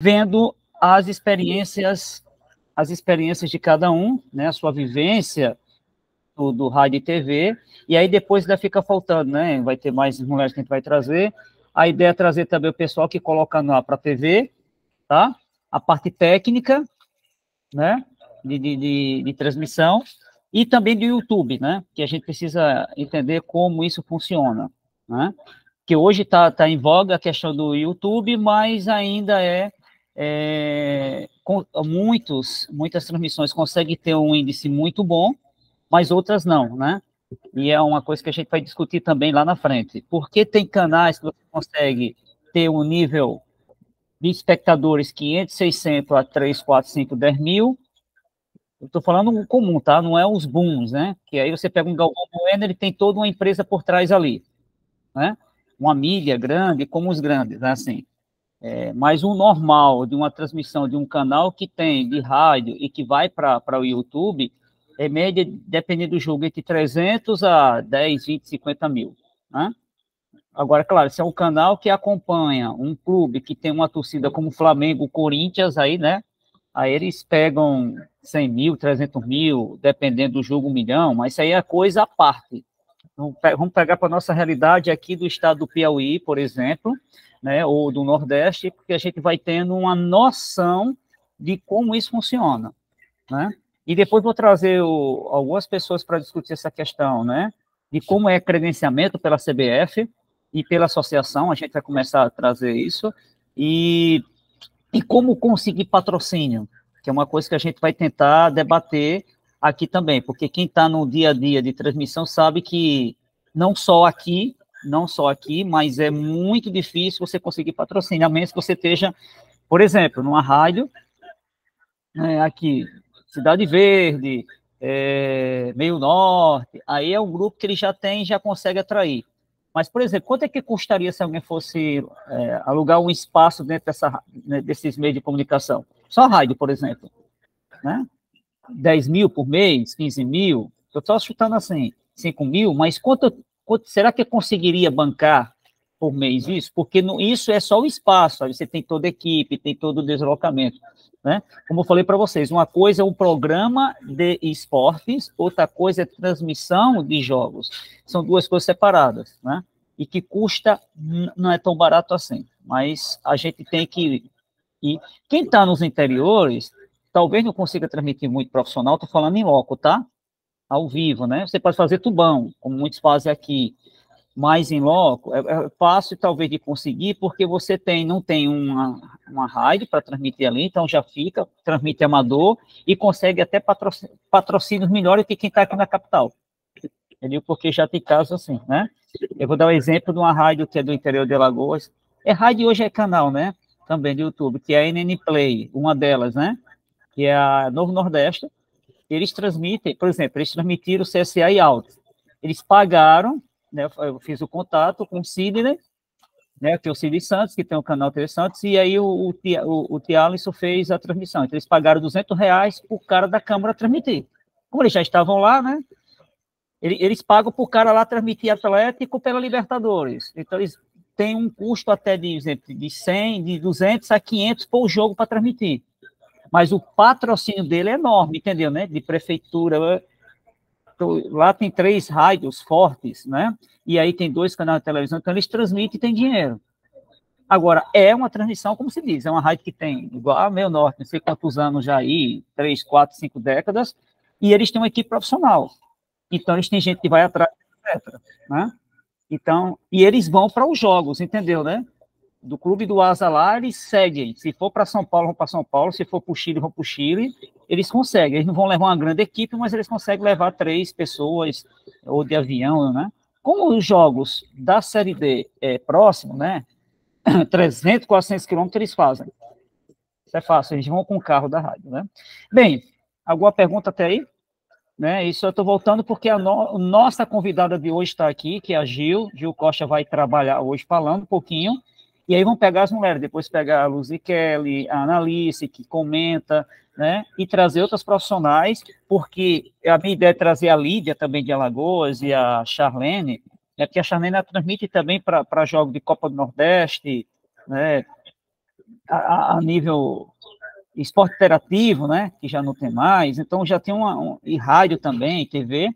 vendo as experiências de cada um, né, a sua vivência do rádio e TV, e aí depois ainda fica faltando, né, vai ter mais mulheres que a gente vai trazer, a ideia é trazer também o pessoal que coloca para a TV, tá, a parte técnica, né, de transmissão, e também do YouTube, né, que a gente precisa entender como isso funciona, né, que hoje está em voga a questão do YouTube, mas ainda muitas transmissões conseguem ter um índice muito bom, mas outras não, né? E é uma coisa que a gente vai discutir também lá na frente. Porque tem canais que você consegue ter um nível de espectadores 500, 600 a 3, 4, 5, 10 mil. Eu estou falando o comum, tá? Não é os booms, né? Que aí você pega um Galvão Bueno, ele tem toda uma empresa por trás ali, né? Uma mídia grande, como os grandes, né? Assim. Mas o normal de uma transmissão de um canal que tem de rádio e que vai para o YouTube, é média, dependendo do jogo, entre 300 a 10, 20, 50 mil. Né? Agora, claro, se é um canal que acompanha um clube que tem uma torcida como Flamengo, Corinthians, aí, né? Aí eles pegam 100 mil, 300 mil, dependendo do jogo, 1 milhão, mas isso aí é coisa à parte. Vamos pegar para a nossa realidade aqui do estado do Piauí, por exemplo, né, ou do Nordeste, porque a gente vai tendo uma noção de como isso funciona, né? E depois vou trazer algumas pessoas para discutir essa questão, né, de como é credenciamento pela CBF e pela associação, a gente vai começar a trazer isso, e como conseguir patrocínio, que é uma coisa que a gente vai tentar debater aqui também, porque quem está no dia a dia de transmissão sabe que não só aqui, mas é muito difícil você conseguir patrocínio, a menos que você esteja, por exemplo, numa rádio, aqui, Cidade Verde, Meio Norte, aí é um grupo que ele já consegue atrair. Mas, por exemplo, quanto é que custaria se alguém fosse alugar um espaço dentro desses meios de comunicação? Só rádio, por exemplo, né? 10 mil por mês, 15 mil, eu estou chutando assim, 5 mil, mas quanto será que eu conseguiria bancar por mês isso? Porque isso é só o espaço, aí você tem toda a equipe, tem todo o deslocamento, né? Como eu falei para vocês, uma coisa é um programa de esportes, outra coisa é transmissão de jogos. São duas coisas separadas, né? E que custa, não é tão barato assim, mas a gente tem que ir. Quem está nos interiores, talvez não consiga transmitir muito profissional, estou falando em loco, tá? Ao vivo, né? Você pode fazer tubão, como muitos fazem aqui, mas em loco é fácil talvez de conseguir, porque você não tem uma rádio para transmitir ali, então já transmite amador e consegue até patrocínios melhores que quem está aqui na capital. Entendeu? Porque já tem casos assim, né? Eu vou dar um exemplo de uma rádio que é do interior de Alagoas. Rádio hoje é canal, né? Também do YouTube, que é a NN Play, uma delas, né? Que é a Novo Nordeste. Eles transmitem, por exemplo, eles transmitiram o CSA e Alto. Eles pagaram, né? Eu fiz o contato com o Sidney, né? Que é o Sidney Santos, que tem o canal TV Santos, e aí o Tialisson fez a transmissão. Então, eles pagaram R$ 200 por cara da Câmara transmitir. Como eles já estavam lá, né? Eles pagam para o cara lá transmitir Atlético pela Libertadores. Então, eles têm um custo até de 100, de 200 a 500 por jogo para transmitir. Mas o patrocínio dele é enorme, entendeu, né? De prefeitura. Lá tem 3 rádios fortes, né? E aí tem 2 canais de televisão, então eles transmitem e tem dinheiro. Agora, é uma transmissão, como se diz, é uma rádio que tem, igual a Meio Norte, não sei quantos anos já aí, 3, 4, 5 décadas, e eles têm uma equipe profissional. Então, eles têm gente que vai atrás, etc. Né? Então, e eles vão para os jogos, entendeu, né? Do clube do Asa lá, eles seguem. Se for para São Paulo, vão para São Paulo. Se for para o Chile, vão para o Chile. Eles conseguem. Eles não vão levar uma grande equipe, mas eles conseguem levar 3 pessoas, ou de avião, né? Como os jogos da Série D é próximo, né? 300, 400 quilômetros eles fazem. Isso é fácil, eles vão com o carro da rádio, né? Bem, alguma pergunta até aí? Né? Isso eu estou voltando porque nossa convidada de hoje está aqui, que é a Gil Costa vai trabalhar hoje falando um pouquinho, e aí vão pegar as mulheres, depois pegar a Luzi Kelly, a Analice, que comenta, né? E trazer outras profissionais, porque a minha ideia é trazer a Lídia também de Alagoas e a Charlene, né? Porque a Charlene transmite também para jogos de Copa do Nordeste, né? a nível esporte interativo, né, que já não tem mais, então já tem e rádio também, TV,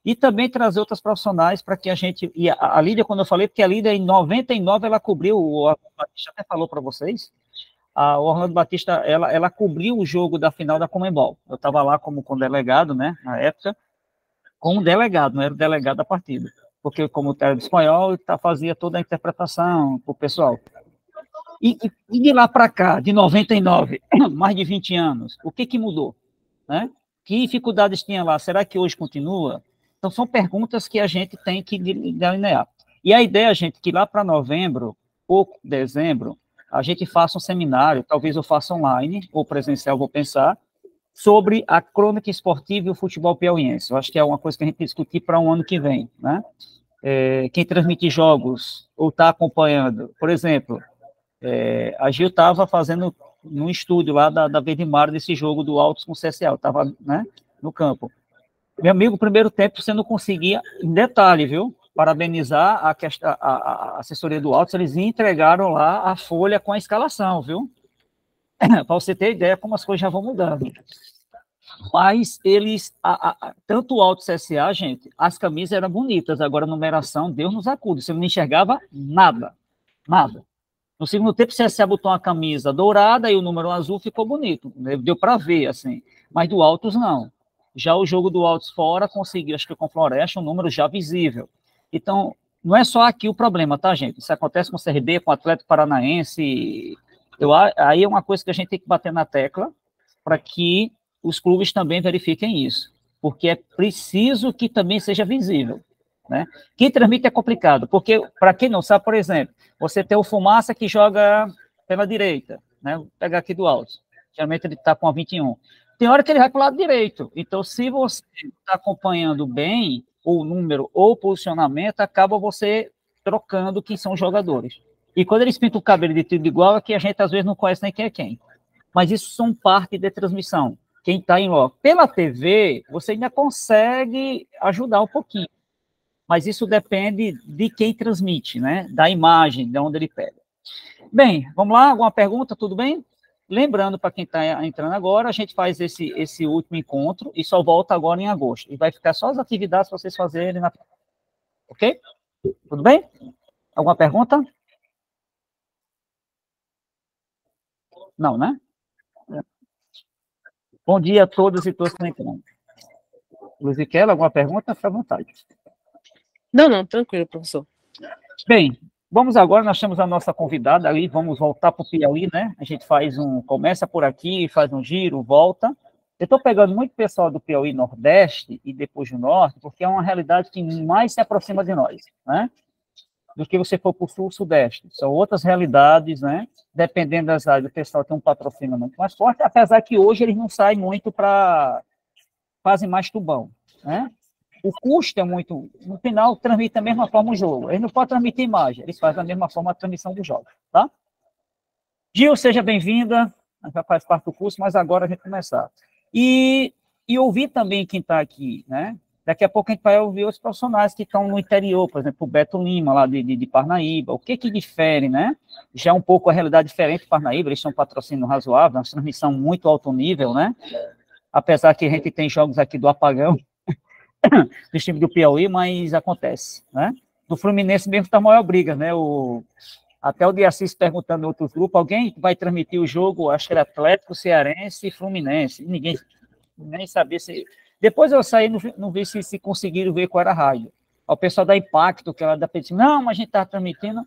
e também trazer outras profissionais para que a gente, e a Lídia, quando eu falei, porque a Lídia em 99 ela cobriu, o Orlando Batista até falou para vocês, o Orlando Batista, ela cobriu o jogo da final da Conmebol, eu estava lá como delegado, né, na época, como delegado, não era o delegado da partida, porque como era do espanhol, fazia toda a interpretação para o pessoal. E de lá para cá, de 99, mais de 20 anos, o que mudou? Né? Que dificuldades tinha lá? Será que hoje continua? Então, são perguntas que a gente tem que delinear. E a ideia, gente, que lá para novembro ou dezembro, a gente faça um seminário, talvez eu faça online ou presencial, vou pensar, sobre a crônica esportiva e o futebol piauiense. Eu acho que é uma coisa que a gente tem que discutir para um ano que vem, né? Quem transmite jogos ou está acompanhando, por exemplo, a Gil estava fazendo num estúdio lá da Verde Mar desse jogo do Altos com o CSA, estava, né, no campo. Meu amigo, primeiro tempo você não conseguia, em detalhe, viu? Parabenizar a assessoria do Altos, eles entregaram lá a folha com a escalação, viu? Para você ter ideia como as coisas já vão mudando. Mas eles, tanto o Altos CSA, gente, as camisas eram bonitas, agora a numeração, Deus nos acuda, você não enxergava nada, nada. No segundo tempo, o CSA botou uma camisa dourada e o número azul ficou bonito. Deu para ver, assim. Mas do Altos, não. Já o jogo do Altos fora conseguiu, acho que com o Floresta, um número já visível. Então, não é só aqui o problema, tá, gente? Isso acontece com o CRB, com o Atlético Paranaense. Aí é uma coisa que a gente tem que bater na tecla para que os clubes também verifiquem isso. Porque é preciso que também seja visível. Né? Quem transmite é complicado, porque, para quem não sabe, por exemplo, você tem o Fumaça que joga pela direita, né? Vou pegar aqui do alto, geralmente ele está com a 21. Tem hora que ele vai para o lado direito, então se você está acompanhando bem o número ou o posicionamento, acaba você trocando quem são os jogadores. E quando eles pintam o cabelo de tudo igual, é que a gente às vezes não conhece nem quem é quem. Mas isso são parte da transmissão. Quem está em loco. Pela TV, você ainda consegue ajudar um pouquinho. Mas isso depende de quem transmite, né? Da imagem, de onde ele pega. Bem, vamos lá? Alguma pergunta? Tudo bem? Lembrando, para quem está entrando agora, a gente faz esse último encontro e só volta agora em agosto. E vai ficar só as atividades para vocês fazerem. Ok? Tudo bem? Alguma pergunta? Não, né? Bom dia a todos e todas que estão entrando. Luiz Miquel, alguma pergunta? Fica à vontade. Não, tranquilo, professor. Bem, vamos agora, nós temos a nossa convidada ali, vamos voltar para o Piauí, né? A gente começa por aqui, faz um giro, volta. Eu estou pegando muito pessoal do Piauí Nordeste e depois do Norte, porque é uma realidade que mais se aproxima de nós, né? Do que você for para o Sul, Sudeste. São outras realidades, né? Dependendo das áreas, o pessoal tem um patrocínio muito mais forte, apesar que hoje eles não saem muito fazem mais tubão, né? O custo é muito... No final, transmite da mesma forma o jogo. Eles não podem transmitir imagem, eles fazem da mesma forma a transmissão dos jogos, tá? Gil, seja bem-vinda. Já faz parte do curso, mas agora a gente começar. E ouvir também quem está aqui, né? Daqui a pouco a gente vai ouvir os profissionais que estão no interior, por exemplo, o Beto Lima, lá de Parnaíba. O que difere, né? Já um pouco a realidade diferente de Parnaíba, eles são um patrocínio razoável, uma transmissão muito alto nível, né? Apesar que a gente tem jogos aqui do apagão, do time do Piauí, mas acontece, né? Do Fluminense mesmo está a maior briga, né? Até o Diassis perguntando em outros grupos, alguém vai transmitir o jogo, acho que era Atlético, Cearense e Fluminense, ninguém nem sabia se... Depois eu saí, não vi se conseguiram ver qual era a rádio. O pessoal da Impacto, que ela da PT, não, mas a gente está transmitindo.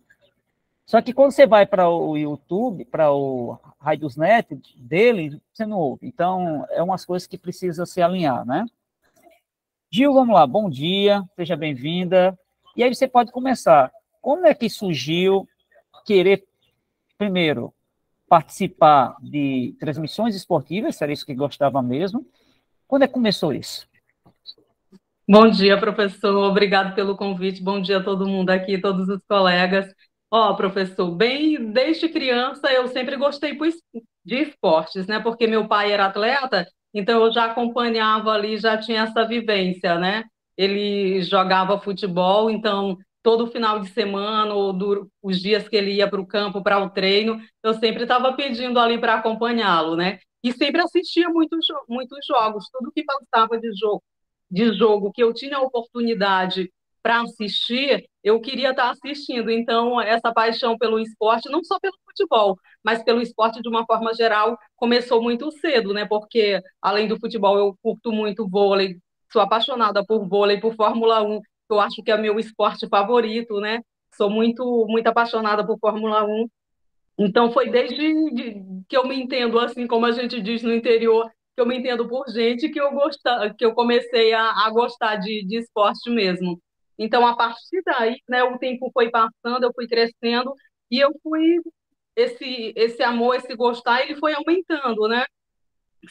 Só que quando você vai para o YouTube, para o Radiosnet dele, você não ouve. Então, é umas coisas que precisa se alinhar, né? Gil, vamos lá, bom dia, seja bem-vinda. E aí você pode começar. Como é que surgiu querer, primeiro, participar de transmissões esportivas, era isso que gostava mesmo? Quando é que começou isso? Bom dia, professor, obrigado pelo convite, bom dia a todo mundo aqui, todos os colegas. Professor, bem, desde criança eu sempre gostei de esportes, né? Porque meu pai era atleta, então eu já acompanhava ali, já tinha essa vivência, né? Ele jogava futebol, então todo final de semana, ou os dias que ele ia para o campo, para o treino, eu sempre estava pedindo ali para acompanhá-lo, né? E sempre assistia muitos jogos, tudo que passava de jogo que eu tinha a oportunidade para assistir, eu queria estar assistindo. Então, essa paixão pelo esporte, não só pelo futebol, mas pelo esporte de uma forma geral, começou muito cedo, né? Porque, além do futebol, eu curto muito vôlei, sou apaixonada por vôlei, por Fórmula 1, eu acho que é meu esporte favorito, né? Sou muito apaixonada por Fórmula 1. Então, foi que eu me entendo, assim como a gente diz no interior, que eu me entendo por gente, que eu comecei a gostar de esporte mesmo. Então, a partir daí, né, o tempo foi passando, eu fui crescendo, e esse amor, esse gostar, ele foi aumentando, né?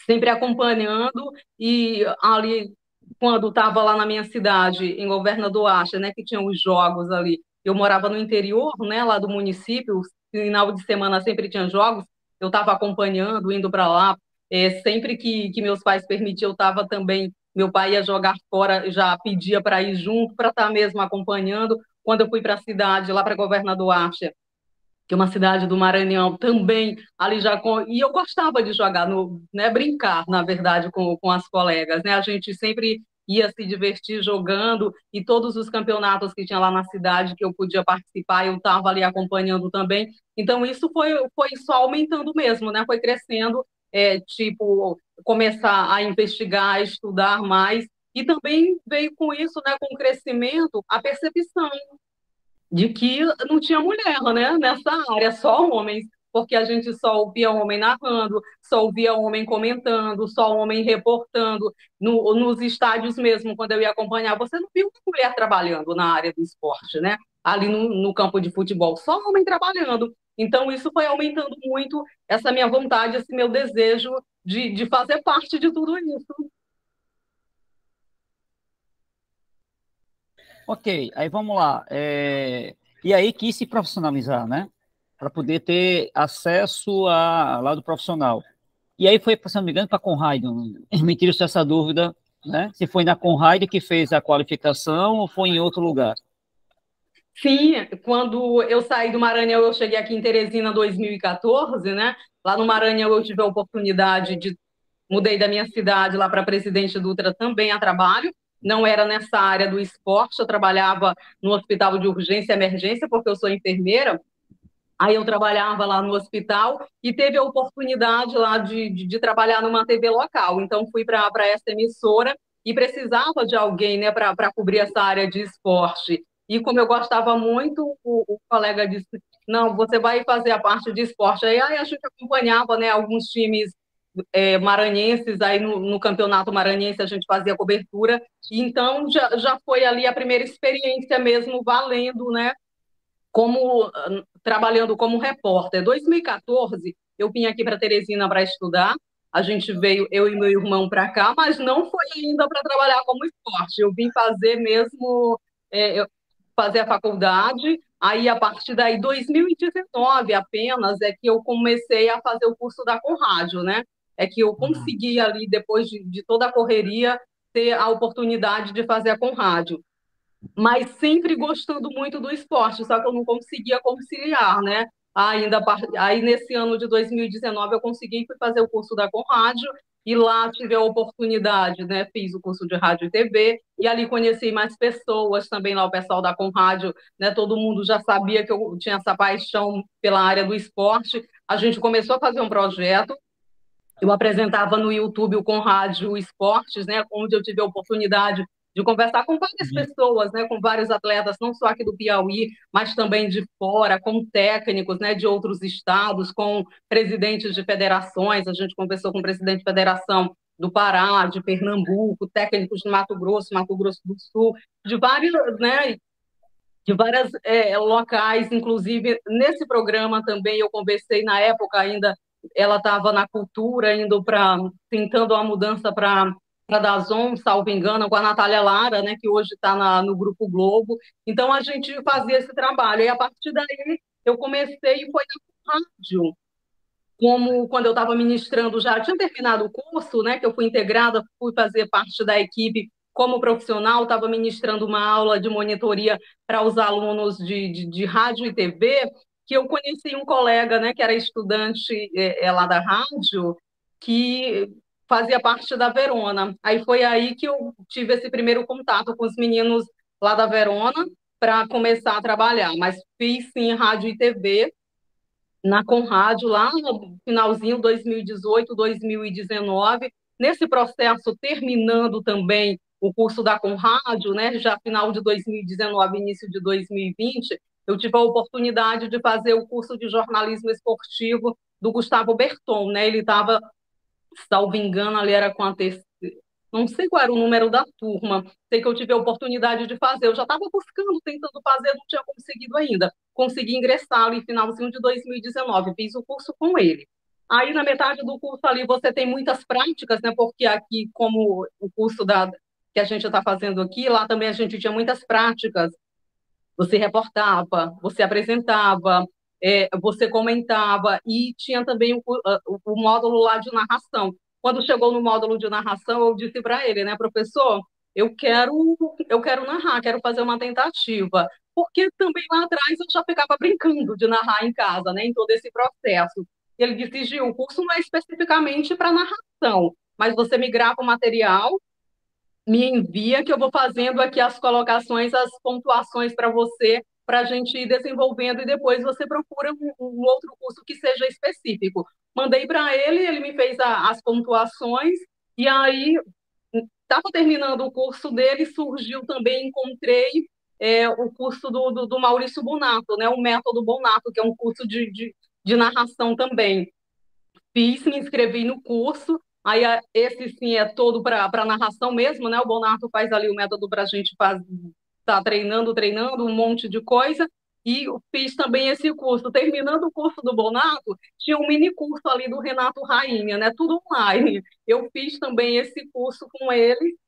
Sempre acompanhando, e ali, quando estava lá na minha cidade, em Governador Acha, né, que tinha os jogos ali, eu morava no interior, né, lá do município, final de semana sempre tinha jogos, eu estava acompanhando, indo para lá, sempre que meus pais permitiam, eu estava também, meu pai ia jogar fora, já pedia para ir junto, para estar mesmo acompanhando. Quando eu fui para a cidade, lá para Governador Acha, que é uma cidade do Maranhão, também ali já e eu gostava de jogar no, né, brincar, na verdade, com as colegas, né? A gente sempre ia se divertir jogando, e todos os campeonatos que tinha lá na cidade que eu podia participar, eu estava ali acompanhando também. Então isso foi só aumentando mesmo, né? Foi crescendo, tipo, começar a investigar, a estudar mais, e também veio com isso, né, com o crescimento, a percepção de que não tinha mulher, né, nessa área, só homens, porque a gente só ouvia homem narrando, só ouvia homem comentando, só homem reportando, nos estádios mesmo, quando eu ia acompanhar, você não viu uma mulher trabalhando na área do esporte, né? Ali no campo de futebol, só homem trabalhando. Então, isso foi aumentando muito essa minha vontade, esse meu desejo de fazer parte de tudo isso. Ok, aí vamos lá. E aí quis se profissionalizar, né? Para poder ter acesso a lado profissional. E aí foi, se não me engano, para a Conraid. Me tira essa dúvida, né? Se foi na Conraid que fez a qualificação ou foi em outro lugar. Sim, quando eu saí do Maranhão, eu cheguei aqui em Teresina em 2014, né? Lá no Maranhão eu tive a oportunidade mudei da minha cidade lá para Presidente Dutra também a trabalho. Não era nessa área do esporte, eu trabalhava no hospital de urgência e emergência, porque eu sou enfermeira. Aí eu trabalhava lá no hospital e teve a oportunidade lá de trabalhar numa TV local. Então fui para essa emissora e precisava de alguém, né, para cobrir essa área de esporte. E como eu gostava muito, o colega disse: não, você vai fazer a parte de esporte. Aí a gente acompanhava, né, alguns times maranhenses, aí no Campeonato Maranhense a gente fazia cobertura. E então já foi ali a primeira experiência mesmo valendo, né, como trabalhando como repórter. Em 2014, eu vim aqui para Teresina para estudar. A gente veio, eu e meu irmão, para cá, mas não foi ainda para trabalhar como esporte. Eu vim fazer mesmo, fazer a faculdade. Aí, a partir daí, 2019 apenas, é que eu comecei a fazer o curso da Conrádio, né? É que eu consegui ali, depois de toda a correria, ter a oportunidade de fazer a Conrádio, mas sempre gostando muito do esporte, só que eu não conseguia conciliar, né? Aí nesse ano de 2019 eu consegui fui fazer o curso da Conrádio, e lá tive a oportunidade, né? Fiz o curso de rádio e TV, e ali conheci mais pessoas também lá, o pessoal da Conrádio, né? Todo mundo já sabia que eu tinha essa paixão pela área do esporte. A gente começou a fazer um projeto. Eu apresentava no YouTube o Conrádio Esportes, né, onde eu tive a oportunidade de conversar com várias pessoas, né, com vários atletas, não só aqui do Piauí, mas também de fora, com técnicos, né, de outros estados, com presidentes de federações. A gente conversou com o presidente de federação do Pará, de Pernambuco, técnicos de Mato Grosso do Sul, de vários, né, de várias locais. Inclusive nesse programa também eu conversei, na época ainda ela estava na cultura, indo para tentando uma mudança para DAZN, salvo engano, com a Natália Lara, né, que hoje está no Grupo Globo. Então a gente fazia esse trabalho, e a partir daí eu comecei e foi na rádio, como quando eu estava ministrando, já tinha terminado o curso, né, que eu fui integrada, fui fazer parte da equipe como profissional, estava ministrando uma aula de monitoria para os alunos de rádio e TV, que eu conheci um colega, né, que era estudante lá da rádio, que fazia parte da Verona. Aí foi aí que eu tive esse primeiro contato com os meninos lá da Verona para começar a trabalhar. Mas fiz sim rádio e TV na Conrádio lá no finalzinho 2018, 2019. Nesse processo, terminando também o curso da Conrádio, né, já final de 2019, início de 2020, eu tive a oportunidade de fazer o curso de jornalismo esportivo do Gustavo Berton, né? Ele estava, salvo engano, ali era com a terceira, não sei qual era o número da turma, sei que eu tive a oportunidade de fazer, eu já estava buscando, tentando fazer, não tinha conseguido ainda, consegui ingressar ali no finalzinho de 2019, fiz o curso com ele. Aí, na metade do curso ali, você tem muitas práticas, né, porque aqui, como o curso que a gente está fazendo aqui, lá também a gente tinha muitas práticas, você reportava, você apresentava, você comentava, e tinha também o módulo lá de narração. Quando chegou no módulo de narração, eu disse para ele, né, professor, eu quero narrar, quero fazer uma tentativa, porque também lá atrás eu já ficava brincando de narrar em casa, né, em todo esse processo. Ele disse, Gil, o curso não é especificamente para narração, mas você me grava o material, me envia que eu vou fazendo aqui as colocações, as pontuações para você, para a gente ir desenvolvendo, e depois você procura um outro curso que seja específico. Mandei para ele, ele me fez as pontuações, e aí estava terminando o curso dele, surgiu também, encontrei o curso do Maurício Bonato, né, o Método Bonato, que é um curso de narração também. Fiz, me inscrevi no curso, aí esse sim é todo para narração mesmo, né? O Bonato faz ali o método para a gente tá treinando um monte de coisa, e eu fiz também esse curso. Terminando o curso do Bonato, tinha um mini curso ali do Renato Rainha, né? Tudo online. Eu fiz também esse curso com ele.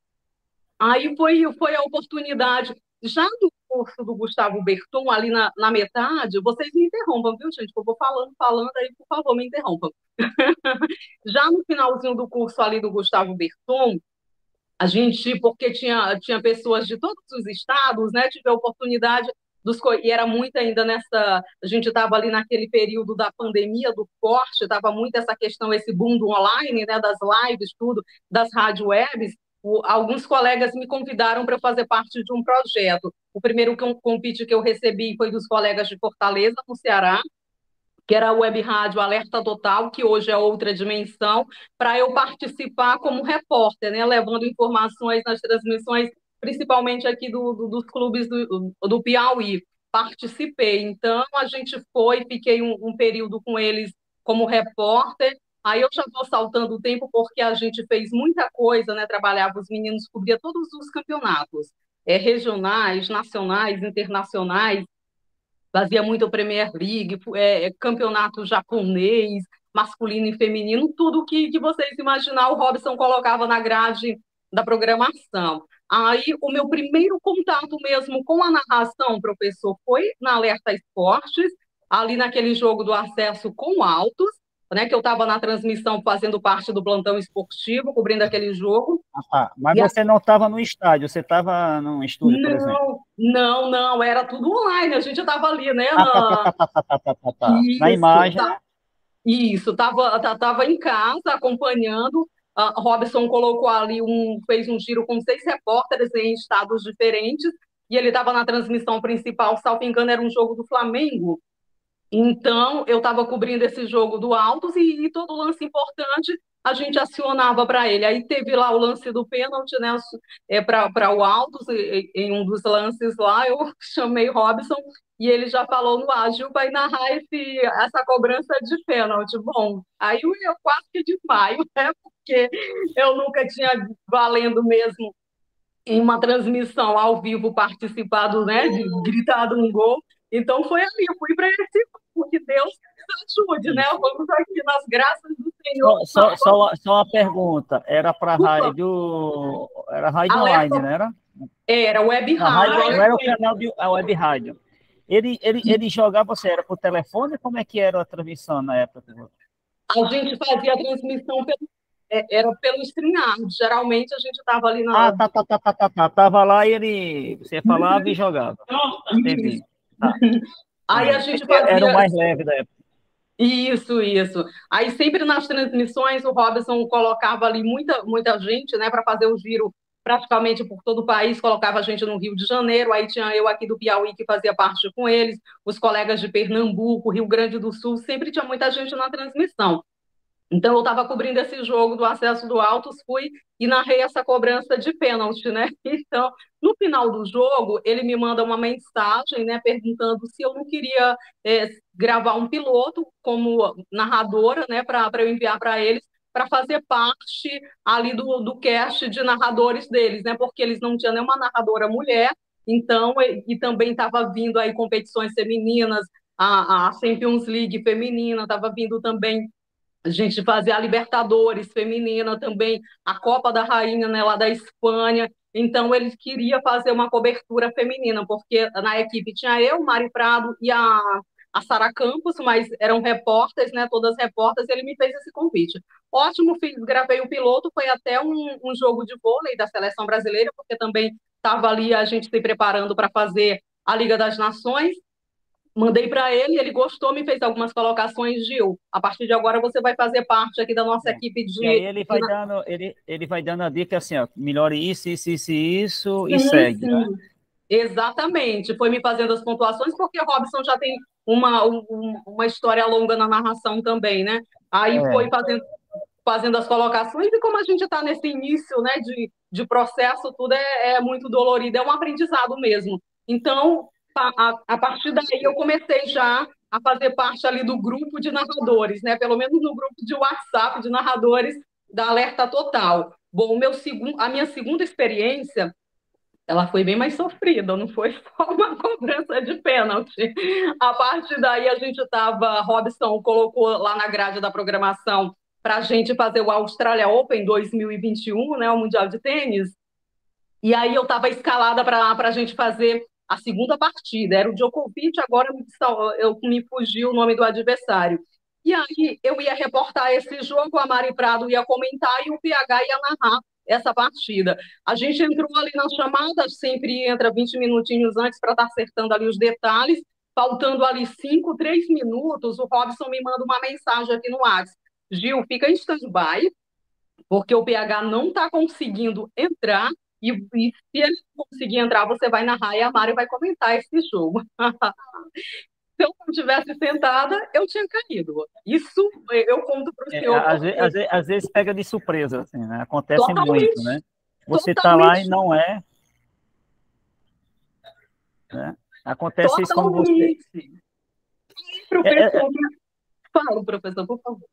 Aí foi a oportunidade. Já no curso do Gustavo Berton, ali na metade, vocês me interrompam, viu, gente? Eu vou falando, aí, por favor, me interrompam. Já no finalzinho do curso ali do Gustavo Berton, a gente, porque tinha pessoas de todos os estados, né? Tive a oportunidade e era muito ainda nessa. A gente estava ali naquele período da pandemia, do corte, estava muito essa questão, esse boom do online, né? Das lives, tudo, das rádio webs. Alguns colegas me convidaram para fazer parte de um projeto. O primeiro convite que eu recebi foi dos colegas de Fortaleza, no Ceará, que era a Web Rádio Alerta Total, que hoje é outra dimensão, para eu participar como repórter, né, levando informações nas transmissões, principalmente aqui dos clubes do Piauí. Participei, então a gente fiquei um período com eles como repórter. Aí eu já estou saltando o tempo porque a gente fez muita coisa, né? Trabalhava, os meninos cobria todos os campeonatos, regionais, nacionais, internacionais, fazia muito Premier League, campeonato japonês, masculino e feminino, tudo que vocês imaginar, o Robson colocava na grade da programação. Aí, o meu primeiro contato mesmo com a narração, professor, foi na Alerta Esportes, ali naquele jogo do acesso com Altos, né, que eu estava na transmissão fazendo parte do plantão esportivo, cobrindo aquele jogo. Mas você não estava no estádio, você estava num estúdio, por exemplo? Não, era tudo online, a gente estava ali, né, na imagem, né? Isso, tava em casa acompanhando. Robson colocou ali fez um giro com 6 repórteres em estados diferentes, e ele estava na transmissão principal, salvo engano, era um jogo do Flamengo. Então, eu estava cobrindo esse jogo do Altos, e todo lance importante a gente acionava para ele. Aí teve lá o lance do pênalti, né, para o Altos, em um dos lances lá, eu chamei Robson, e ele já falou no ágil, vai narrar essa cobrança de pênalti. Bom, aí eu quase que desmaio, né, porque eu nunca tinha, valendo mesmo, em uma transmissão ao vivo, participado, né, de gritado um gol. Então foi ali, eu fui para esse grupo, que Deus nos ajude, né? Vamos aqui nas graças do Senhor. Só uma pergunta, era para rádio, era rádio online, não era? Era web rádio. Não era o canal de web rádio. Ele jogava, você era por telefone? Como é que era a transmissão na época? A gente fazia a transmissão era pelo StreamYard. Geralmente a gente estava ali Ah, na. tá. Tava lá e ele, você falava e jogava. Entendi. Tá, Aí a entendi. gente Era o fazia. mais leve da época. Isso. Aí sempre nas transmissões o Robson colocava ali muita gente, né, para fazer o giro praticamente por todo o país, colocava a gente no Rio de Janeiro, aí tinha eu aqui do Piauí que fazia parte com eles, os colegas de Pernambuco, Rio Grande do Sul, sempre tinha muita gente na transmissão. Então, eu estava cobrindo esse jogo do acesso do Altos, fui e narrei essa cobrança de pênalti, né? Então, no final do jogo, ele me manda uma mensagem, né, perguntando se eu não queria gravar um piloto como narradora, né, para eu enviar para eles, para fazer parte ali do cast de narradores deles, né? Porque eles não tinham nenhuma narradora mulher, então, e também estava vindo aí competições femininas, a Champions League feminina, estava vindo também a gente fazia a Libertadores feminina também, a Copa da Rainha, né, lá da Espanha. Então, eles queriam fazer uma cobertura feminina, porque na equipe tinha eu, Mari Prado e a Sara Campos, mas eram repórteres, né, todas repórteres, e ele me fez esse convite. Ótimo, fiz, gravei o piloto, foi até um jogo de vôlei da seleção brasileira, porque também estava ali a gente se preparando para fazer a Liga das Nações. Mandei para ele, ele gostou, me fez algumas colocações, Gil. A partir de agora você vai fazer parte aqui da nossa É. equipe E aí de. ele vai dando a dica assim, ó, melhore isso e Sim, segue, né? sim. Exatamente. Foi me fazendo as pontuações, porque o Robson já tem uma história longa na narração também, né? Aí foi É. fazendo as colocações, e como a gente está nesse início, né, de processo, tudo é muito dolorido, é um aprendizado mesmo. Então, a partir daí, eu comecei já a fazer parte ali do grupo de narradores, né, pelo menos no grupo de WhatsApp de narradores da Alerta Total. Bom, a minha segunda experiência, ela foi bem mais sofrida, não foi só uma cobrança de pênalti. A partir daí, a gente estava, Robson colocou lá na grade da programação para a gente fazer o Australia Open 2021, né, o Mundial de Tênis, e aí eu estava escalada para a gente fazer a segunda partida. Era o Djokovic, agora me fugiu o nome do adversário. E aí eu ia reportar esse jogo, a Mari Prado ia comentar e o PH ia narrar essa partida. A gente entrou ali nas chamadas, sempre entra 20 minutinhos antes para estar acertando ali os detalhes. Faltando ali 3 minutos, o Robson me manda uma mensagem aqui no WhatsApp. Gil, fica em stand-by, porque o PH não está conseguindo entrar, e se ele conseguir entrar, você vai narrar e a Mari vai comentar esse jogo. Se eu não tivesse sentada, eu tinha caído. Isso eu conto para o senhor porque Às vezes pega de surpresa, assim, né? Acontece muito, totalmente, né? Você tá lá e totalmente, não é, né? Acontece isso quando você. totalmente. É, é, é, Professor, fala, professor, por favor.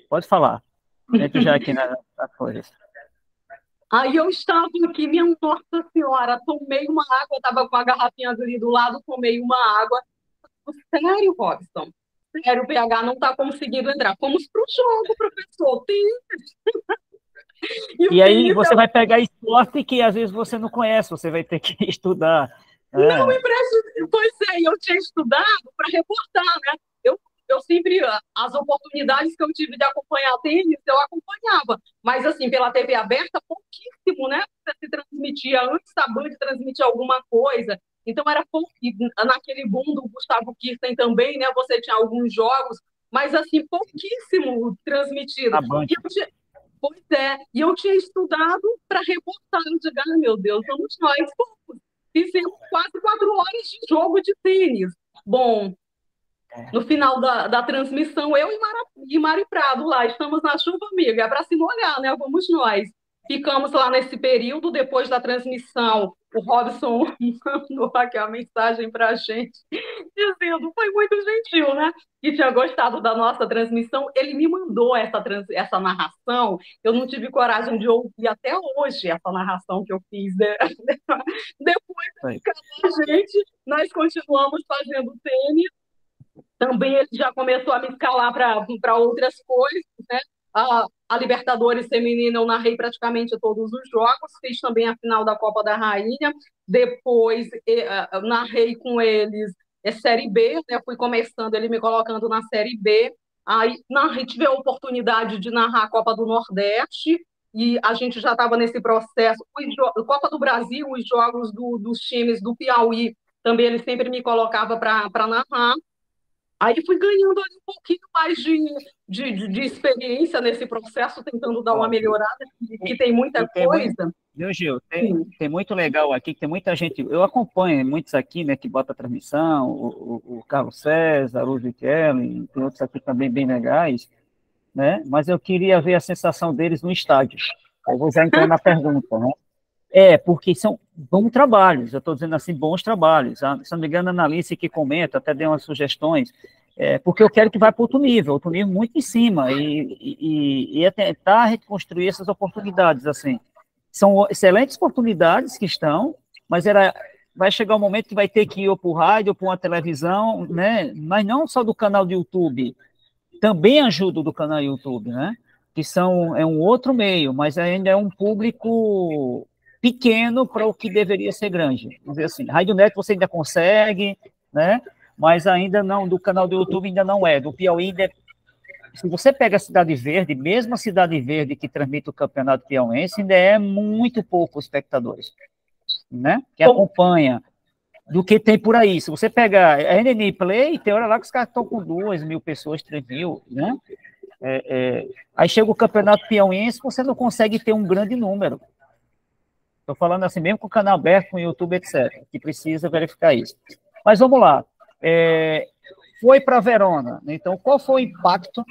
pode falar. Entro já aqui na coisa. Aí eu estava aqui, minha Nossa Senhora, tomei uma água, estava com a garrafinha ali do lado, tomei uma água. Sério, Robson? Sério, o PH não está conseguindo entrar. Fomos para o jogo, professor. E o E aí tênis, você vai pegar esporte que às vezes você não conhece, você vai ter que estudar. não É, me preste. Pois é, eu tinha estudado para reportar, né? Eu sempre, as oportunidades que eu tive de acompanhar tênis, eu acompanhava. Mas, assim, pela TV aberta, pouquíssimo, né? Você se transmitia antes da Band transmitir alguma coisa. Então, era pouco. Naquele boom do Gustavo Kirten também, né? Você tinha alguns jogos, mas, assim, pouquíssimo transmitido. na Band. Pois é, e eu tinha estudado para reportar. Eu digo, ah, meu Deus, vamos nós. Fizemos quase 4 horas de jogo de tênis. Bom, no final da transmissão, eu e Mari Prado lá, estamos na chuva, amiga, é para se molhar, né? Vamos nós. Ficamos lá nesse período, depois da transmissão, o Robson mandou aqui uma mensagem para a gente, dizendo, foi muito gentil, né? Que tinha gostado da nossa transmissão. Ele me mandou essa narração, eu não tive coragem de ouvir até hoje essa narração que eu fiz. Né? Depois a gente, nós continuamos fazendo tênis. Também ele já começou a me escalar para outras coisas, né? A Libertadores feminina eu narrei praticamente todos os jogos, fiz também a final da Copa da Rainha, depois narrei com eles Série B, né? Fui começando, ele me colocando na Série B, Aí tive a oportunidade de narrar a Copa do Nordeste, e a gente já estava nesse processo. Copa do Brasil, os jogos dos times do Piauí, também ele sempre me colocava para narrar. Aí fui ganhando ali um pouquinho mais de experiência nesse processo, tentando dar uma melhorada, que tem muita coisa. Viu, Gil? Tem muito legal aqui, que tem muita gente, eu acompanho muitos aqui, né, que bota a transmissão, o Carlos César, o Kelly, tem outros aqui também bem legais, né, mas eu queria ver a sensação deles no estádio. Eu vou já entrar na pergunta, né? Porque são bons trabalhos, eu estou dizendo assim, bons trabalhos. Se não me engano, a Analice que comenta, até deu umas sugestões, porque eu quero que vá para outro nível muito em cima, e é tentar reconstruir essas oportunidades, assim. São excelentes oportunidades que estão, mas vai chegar um momento que vai ter que ir ou para o rádio, ou para uma televisão, né? Mas não só do canal do YouTube, também ajuda do canal YouTube, né? Que é um outro meio, mas ainda é um público pequeno para o que deveria ser grande. Vamos dizer assim, Rádio Net você ainda consegue, né? Mas ainda não, do canal do YouTube ainda não é, do Piauí ainda é. Se você pega a Cidade Verde, mesmo a Cidade Verde que transmite o Campeonato Piauiense, ainda é muito pouco espectadores, né? Que acompanha do que tem por aí. Se você pegar a NNI Play, tem hora lá que os caras estão com 2.000 pessoas, 3.000, né? Aí chega o Campeonato Piauiense, você não consegue ter um grande número. Estou falando assim, mesmo com o canal aberto, com o YouTube, etc., que precisa verificar isso. Mas vamos lá. Foi para Verona, então qual foi o impacto?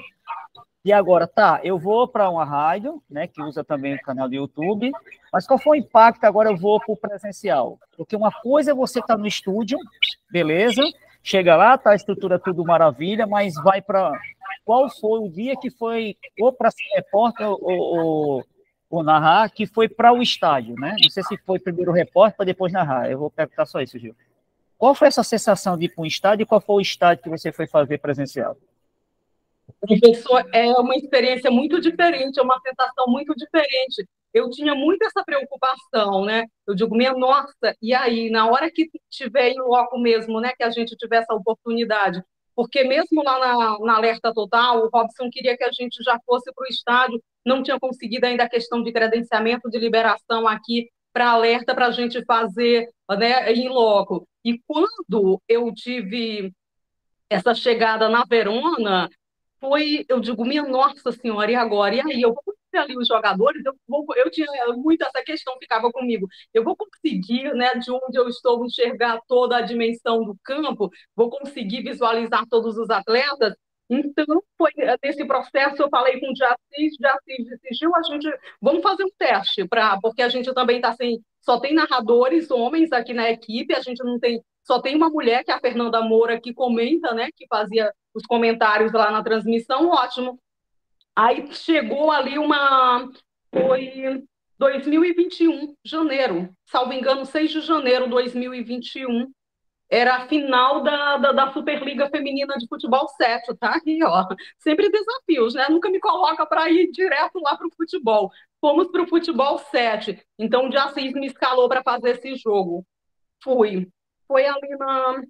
E agora, eu vou para uma rádio, né, que usa também o canal do YouTube, mas qual foi o impacto? Agora eu vou para o presencial. Porque uma coisa é você estar no estúdio, beleza, chega lá, a estrutura tudo maravilha, mas vai para... Qual foi o dia que foi, ou para ser repórter ou narrar, que foi para o estádio, né? Não sei se foi primeiro o repórter para depois narrar. Eu vou perguntar só isso, Gil. Qual foi essa sensação de ir para um estádio e qual foi o estádio que você foi fazer presencial? Professor, é uma experiência muito diferente, é uma sensação muito diferente. Eu tinha muito essa preocupação, né? Eu digo, minha nossa, e aí, na hora que tiver em loco mesmo, né, que a gente tiver essa oportunidade, porque mesmo lá na Alerta Total, o Robson queria que a gente já fosse para o estádio, não tinha conseguido ainda a questão de credenciamento, de liberação aqui para Alerta, para a gente fazer, né, em loco. E quando eu tive essa chegada na Verona, eu digo, minha nossa senhora, e agora? E aí, eu vou conhecer ali os jogadores, eu tinha muito essa questão, ficava comigo, eu vou conseguir, né, de onde eu estou, enxergar toda a dimensão do campo, vou conseguir visualizar todos os atletas. Então, foi nesse processo, eu falei com o Jacis disse, Gil, vamos fazer um teste, porque a gente também está sem, só tem narradores homens aqui na equipe, a gente não tem, só tem uma mulher, que é a Fernanda Moura, que comenta, né, que fazia os comentários lá na transmissão, ótimo. Aí chegou ali foi 2021, janeiro, salvo engano, 6 de janeiro de 2021, era a final da Superliga Feminina de Futebol 7, tá aqui, ó. Sempre desafios, né? Nunca me coloca para ir direto lá para o futebol. Fomos para o futebol 7, então o Jacis me escalou para fazer esse jogo. Foi ali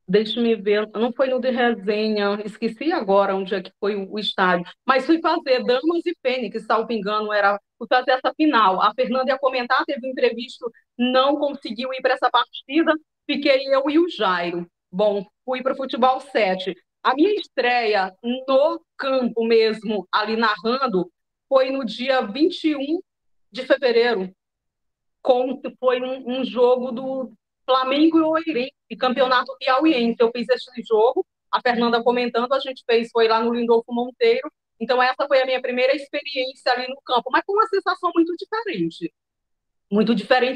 Deixa-me ver, não foi no de resenha, esqueci agora onde é que foi o estádio, mas fui fazer Damas e Fênix, salvo engano, fui fazer essa final. A Fernanda ia comentar, teve um imprevisto, não conseguiu ir para essa partida, fiquei eu e o Jairo. Bom, fui para o Futebol 7. A minha estreia no campo mesmo, ali narrando, foi no dia 21 de fevereiro, foi um jogo do Flamengo e Oeirense, campeonato piauiense. Eu fiz esse jogo, a Fernanda comentando, a gente foi lá no Lindolfo Monteiro. Então, essa foi a minha primeira experiência ali no campo, mas com uma sensação muito diferente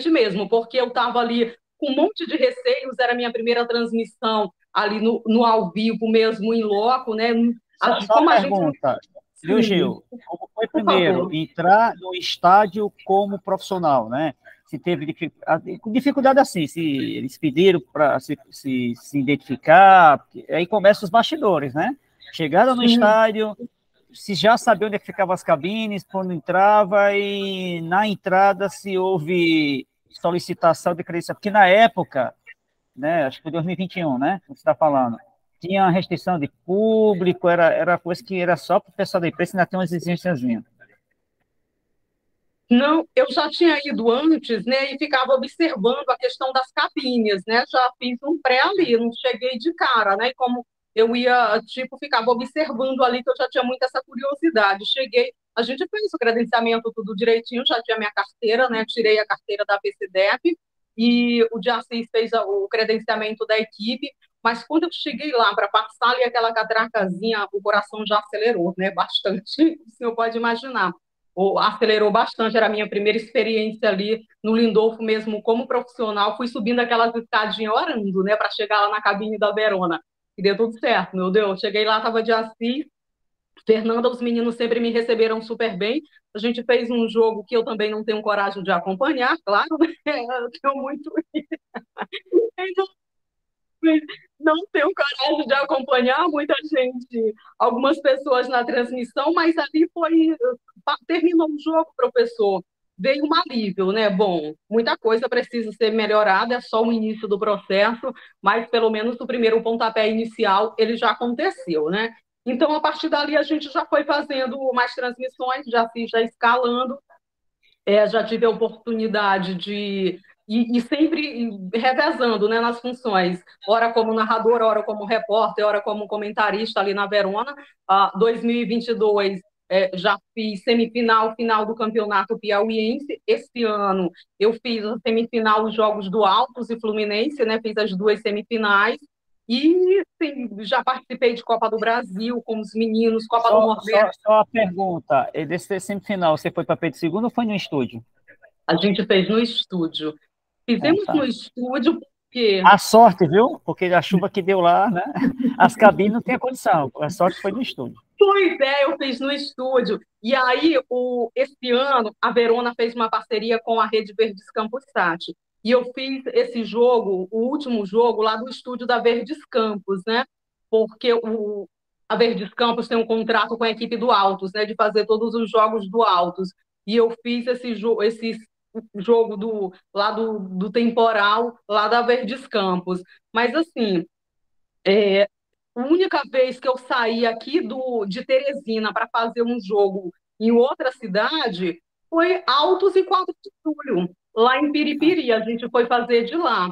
mesmo, porque eu estava ali com um monte de receios, era a minha primeira transmissão ali no ao vivo mesmo, em loco, né? Só uma pergunta, viu, Gil? Como foi primeiro entrar no estádio como profissional, né? Se teve dificuldade assim, se eles pediram para se identificar, aí começam os bastidores, né? Chegada no estádio, se já sabia onde é que ficavam as cabines, quando entrava, e na entrada se houve solicitação de credencial, porque na época, né, acho que foi 2021, né, você está falando, tinha restrição de público, era coisa que era só para o pessoal da imprensa, ainda tem umas exigênciazinhas. Não, eu já tinha ido antes, né, e ficava observando a questão das cabines, né? Já fiz um pré ali, não cheguei de cara, né? E como eu ia, tipo, ficava observando ali que eu já tinha muita essa curiosidade. Cheguei, a gente fez o credenciamento tudo direitinho, já tinha minha carteira, né? Tirei a carteira da PCDEP e o Diacis fez o credenciamento da equipe. Mas quando eu cheguei lá para passar ali aquela catracazinha, o coração já acelerou, né? Bastante, o senhor pode imaginar acelerou bastante, era a minha primeira experiência ali no Lindolfo mesmo como profissional, fui subindo aquelas escadinhas orando, né, para chegar lá na cabine da Verona, e deu tudo certo, meu Deus, cheguei lá, estava de Assis, Fernanda, os meninos sempre me receberam super bem, a gente fez um jogo que eu também não tenho coragem de acompanhar, claro, né, eu tenho muito não tenho coragem de acompanhar muita gente, algumas pessoas na transmissão, mas ali foi, terminou o jogo, professor, veio um alívio, né? Bom, muita coisa precisa ser melhorada, é só o início do processo, mas pelo menos o primeiro pontapé inicial, ele já aconteceu, né? Então, a partir dali, a gente já foi fazendo mais transmissões, já fiz, já escalando, já tive a oportunidade de e sempre revezando, né, nas funções, ora como narrador, ora como repórter, ora como comentarista ali na Verona. 2022 já fiz semifinal, final do Campeonato Piauiense. Esse ano eu fiz a semifinal, os Jogos do Altos e Fluminense, né, fiz as duas semifinais. E sim, já participei de Copa do Brasil com os meninos, Copa do Nordeste. Só a pergunta, desse semifinal, você foi para Pedro II ou foi no estúdio? A gente fez no estúdio. Fizemos Tá. no estúdio porque... A sorte, viu? Porque a chuva que deu lá, né? As cabines não tinha condição. A sorte foi no estúdio. Pois é, eu fiz no estúdio. E aí, esse ano, a Verona fez uma parceria com a Rede Verdes Campos Sat. E eu fiz esse jogo, o último jogo, lá do estúdio da Verdes Campos, né? Porque a Verdes Campos tem um contrato com a equipe do Altos, né? De fazer todos os jogos do Altos. E eu fiz esse jogo lá do temporal, lá da Verdes Campos. Mas, assim, a única vez que eu saí aqui de Teresina para fazer um jogo em outra cidade foi Altos e 4 de Julho, lá em Piripiri. A gente foi fazer de lá.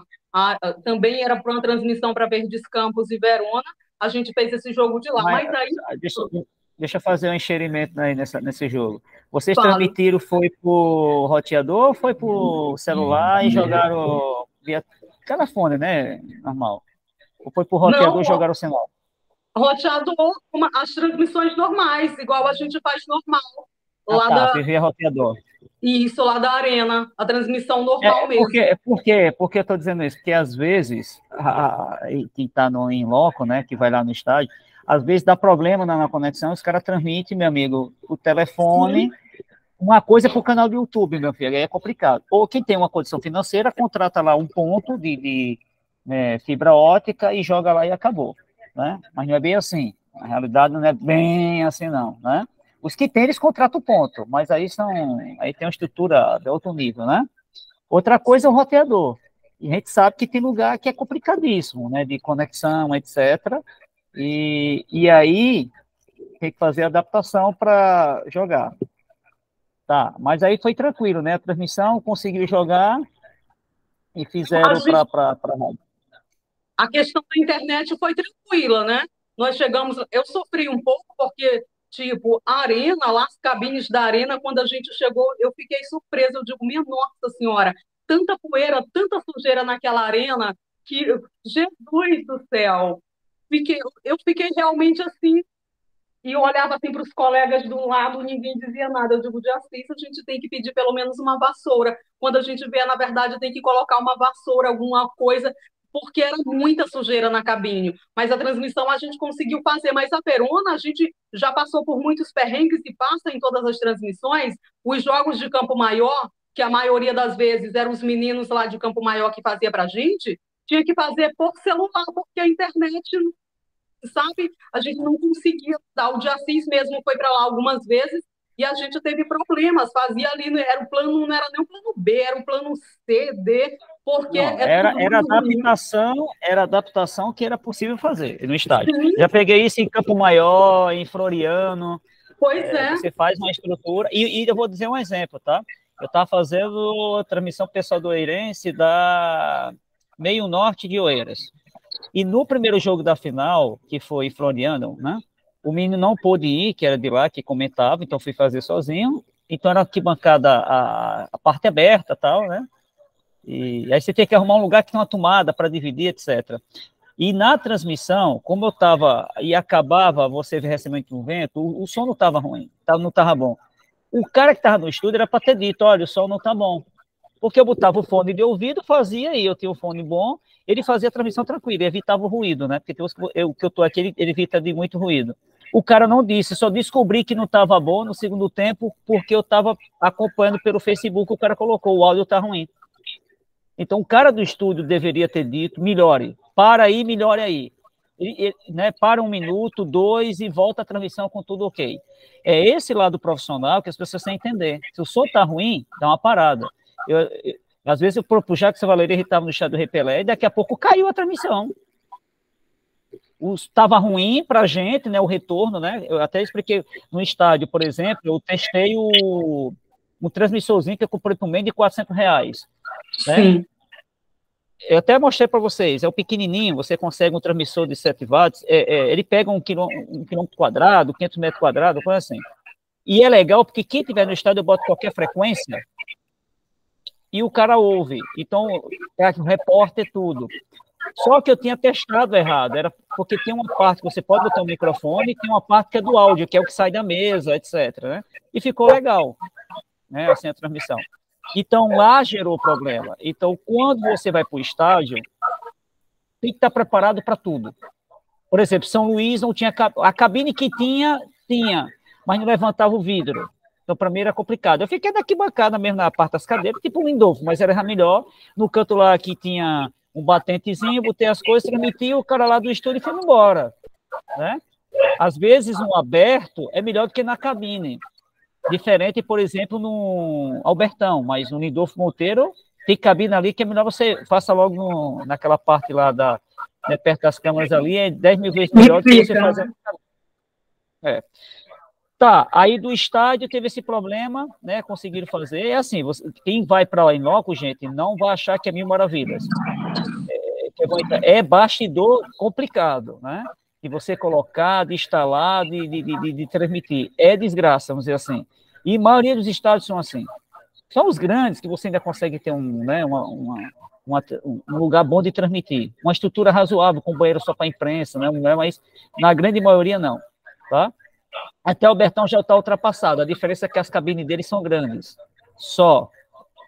Também era para uma transmissão para Verdes Campos e Verona. A gente fez esse jogo de lá. Mas aí. Deixa eu fazer um enxerimento aí nesse jogo. Vocês transmitiram, foi por roteador ou foi por celular e jogaram via telefone, né? Normal. Ou foi por roteador e jogaram o sinal? Roteador, as transmissões normais, igual a gente faz normal. Via roteador. Isso, lá da arena, a transmissão normal mesmo. Por que eu estou dizendo isso? Porque às vezes, quem está em loco, né, que vai lá no estádio, às vezes dá problema na conexão, os caras transmitem, meu amigo, o telefone, uma coisa para o canal do YouTube, meu filho, aí é complicado. Ou quem tem uma condição financeira, contrata lá um ponto de fibra ótica e joga lá e acabou, né? Mas não é bem assim, na realidade não é bem assim não, né? Os que tem, eles contratam o ponto, mas aí tem uma estrutura de outro nível, né? Outra coisa é o roteador. E a gente sabe que tem lugar que é complicadíssimo, né? De conexão, etc. E aí tem que fazer adaptação para jogar. Tá, mas aí foi tranquilo, né? A transmissão conseguiu jogar e fizeram para a rádio. A questão da internet foi tranquila, né? Nós chegamos, eu sofri um pouco porque, tipo, a arena, lá as cabines da arena, quando a gente chegou, eu fiquei surpresa, eu digo, minha Nossa Senhora, tanta poeira, tanta sujeira naquela arena, que, Jesus do céu, eu fiquei realmente assim, e eu olhava assim para os colegas do lado, ninguém dizia nada. Eu digo, de Assis, a gente tem que pedir pelo menos uma vassoura. Quando a gente vê, na verdade, tem que colocar uma vassoura, alguma coisa, porque era muita sujeira na cabine. Mas a transmissão a gente conseguiu fazer. Mas a Verona, a gente já passou por muitos perrengues e passa em todas as transmissões. Os jogos de Campo Maior, que a maioria das vezes eram os meninos lá de Campo Maior que fazia para a gente, tinha que fazer por celular, porque a internet, sabe, a gente não conseguia dar. O de Assis mesmo foi para lá algumas vezes e a gente teve problemas, fazia ali, era o plano, não era nem o plano B, era o plano C, D, porque Não, é tudo muito ruim. era adaptação que era possível fazer no estádio. Já peguei isso em Campo Maior, em Floriano. Pois é. Você faz uma estrutura, e eu vou dizer um exemplo, tá? Eu estava fazendo transmissão pessoal do Eirense da Meio Norte de Oeiras. E no primeiro jogo da final, que foi em Floriano, né? O menino não pôde ir, que era de lá, que comentava, então fui fazer sozinho. Então era arquibancada, a parte aberta, tal, né? E aí você tem que arrumar um lugar que tem uma tomada para dividir, etc. E na transmissão, como eu estava e acabava você recebendo um vento, o som não estava ruim, não estava bom. O cara que estava no estúdio era para ter dito, olha, o som não está bom. Porque eu botava o fone de ouvido, fazia, e eu tinha o fone bom, ele fazia a transmissão tranquila, evitava o ruído, né? Porque o que eu estou aqui, ele evita de muito ruído. O cara não disse, só descobri que não estava bom no segundo tempo, porque eu estava acompanhando pelo Facebook, o cara colocou, o áudio está ruim. Então, o cara do estúdio deveria ter dito, melhore, para aí, melhore aí. Né, para 1 minuto, 2 e volta a transmissão com tudo ok. É esse lado profissional que as pessoas têm que entender. Se o som está ruim, dá uma parada. Às vezes eu propus, já que o Valeria estava no estado do Repelé, e daqui a pouco caiu a transmissão. Estava ruim para a gente, né, o retorno, né? Eu até expliquei no estádio, por exemplo, eu testei um transmissorzinho que eu comprei por menos de R$400. Né? Sim. Eu até mostrei para vocês, é o pequenininho, você consegue um transmissor de 7 watts, ele pega 1 quilômetro quadrado, 500 metros quadrados, coisa assim. E é legal porque quem tiver no estádio, eu boto qualquer frequência e o cara ouve. Então, o repórter tudo. Só que eu tinha testado errado, era porque tem uma parte que você pode botar um microfone e tem uma parte que é do áudio, que é o que sai da mesa, etc. Né? E ficou legal, né, assim, a transmissão. Então, lá gerou problema. Então, quando você vai para o estádio, tem que estar preparado para tudo. Por exemplo, São Luís não tinha... A cabine que tinha, mas não levantava o vidro. Então, para mim, era complicado. Eu fiquei daqui bancada mesmo na parte das cadeiras, tipo um Lindolfo, mas era melhor. No canto lá que tinha um batentezinho, botei as coisas, transmiti, o cara lá do estúdio foi embora. Né? Às vezes, um aberto é melhor do que na cabine. Diferente, por exemplo, no Albertão, mas no Lindolfo Monteiro tem cabine ali que é melhor você faça logo naquela parte lá né, perto das câmeras ali, é 10 mil vezes melhor do que você fazer. Tá, aí do estádio teve esse problema, né? Conseguiram fazer. É assim, quem vai para lá em loco, gente, não vai achar que é mil maravilhas. É bastidor complicado, né? De você colocar, de instalar, de transmitir. É desgraça, vamos dizer assim. E a maioria dos estádios são assim. São os grandes que você ainda consegue ter um lugar bom de transmitir. Uma estrutura razoável, com banheiro só para a imprensa, né? Mas na grande maioria não. Tá? Até o Albertão já está ultrapassado. A diferença é que as cabines deles são grandes. Só.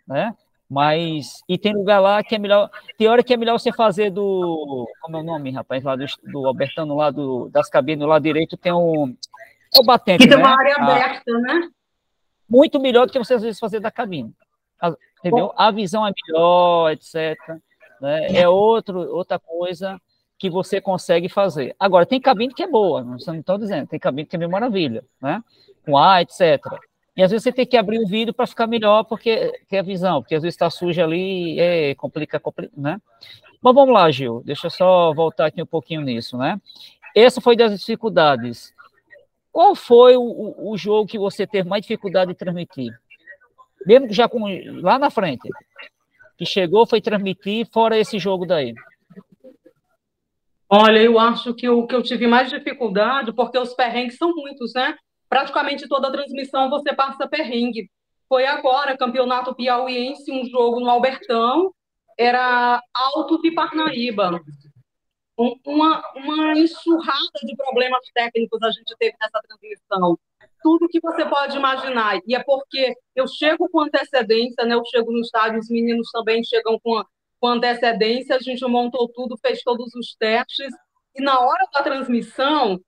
Né? Mas, e tem lugar lá que é melhor, tem hora que é melhor você fazer como é o nome, rapaz, lá do Albertano, lá das cabines, do lado direito, tem o batente, que tem né? uma área aberta, né? Muito melhor do que você, às vezes, fazer da cabine. Entendeu? A visão é melhor, etc. Né? É outra coisa que você consegue fazer. Agora, tem cabine que é boa, não estou dizendo, tem cabine que é meio maravilha, né? Com ar, etc. E às vezes você tem que abrir o vidro para ficar melhor, porque é a visão, porque às vezes está suja ali, complica, né? Mas vamos lá, Gil, deixa eu só voltar aqui um pouquinho nisso, né? Essa foi das dificuldades. Qual foi o jogo que você teve mais dificuldade de transmitir? Mesmo já lá na frente, que chegou, foi transmitir, fora esse jogo daí. Olha, eu acho que o que eu tive mais dificuldade, porque os perrengues são muitos, né? Praticamente toda transmissão você passa perrengue. Foi agora, Campeonato Piauiense, um jogo no Albertão, era Altos e Parnaíba. Uma enxurrada de problemas técnicos a gente teve nessa transmissão. Tudo que você pode imaginar. E é porque eu chego com antecedência, né? Eu chego no estádio, os meninos também chegam com antecedência, a gente montou tudo, fez todos os testes, e na hora da transmissão,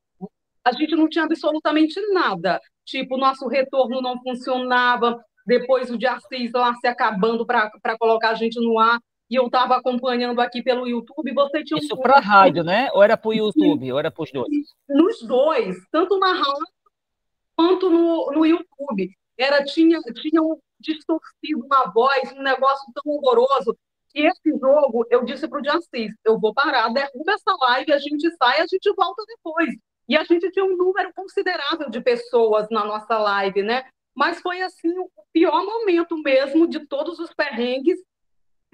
a gente não tinha absolutamente nada. Tipo, o nosso retorno não funcionava, depois o de Assis lá se acabando para colocar a gente no ar, e eu estava acompanhando aqui pelo YouTube, você tinha Isso para a rádio, né? Ou era para o YouTube, ou era para os dois? Nos dois, tanto na rádio quanto no YouTube. Tinha um distorcido na voz, um negócio tão horroroso. E esse jogo, eu disse para o Diassis, eu vou parar, derruba essa live, a gente sai, a gente volta depois. E a gente tinha um número considerável de pessoas na nossa live, né? Mas foi, assim, o pior momento mesmo de todos os perrengues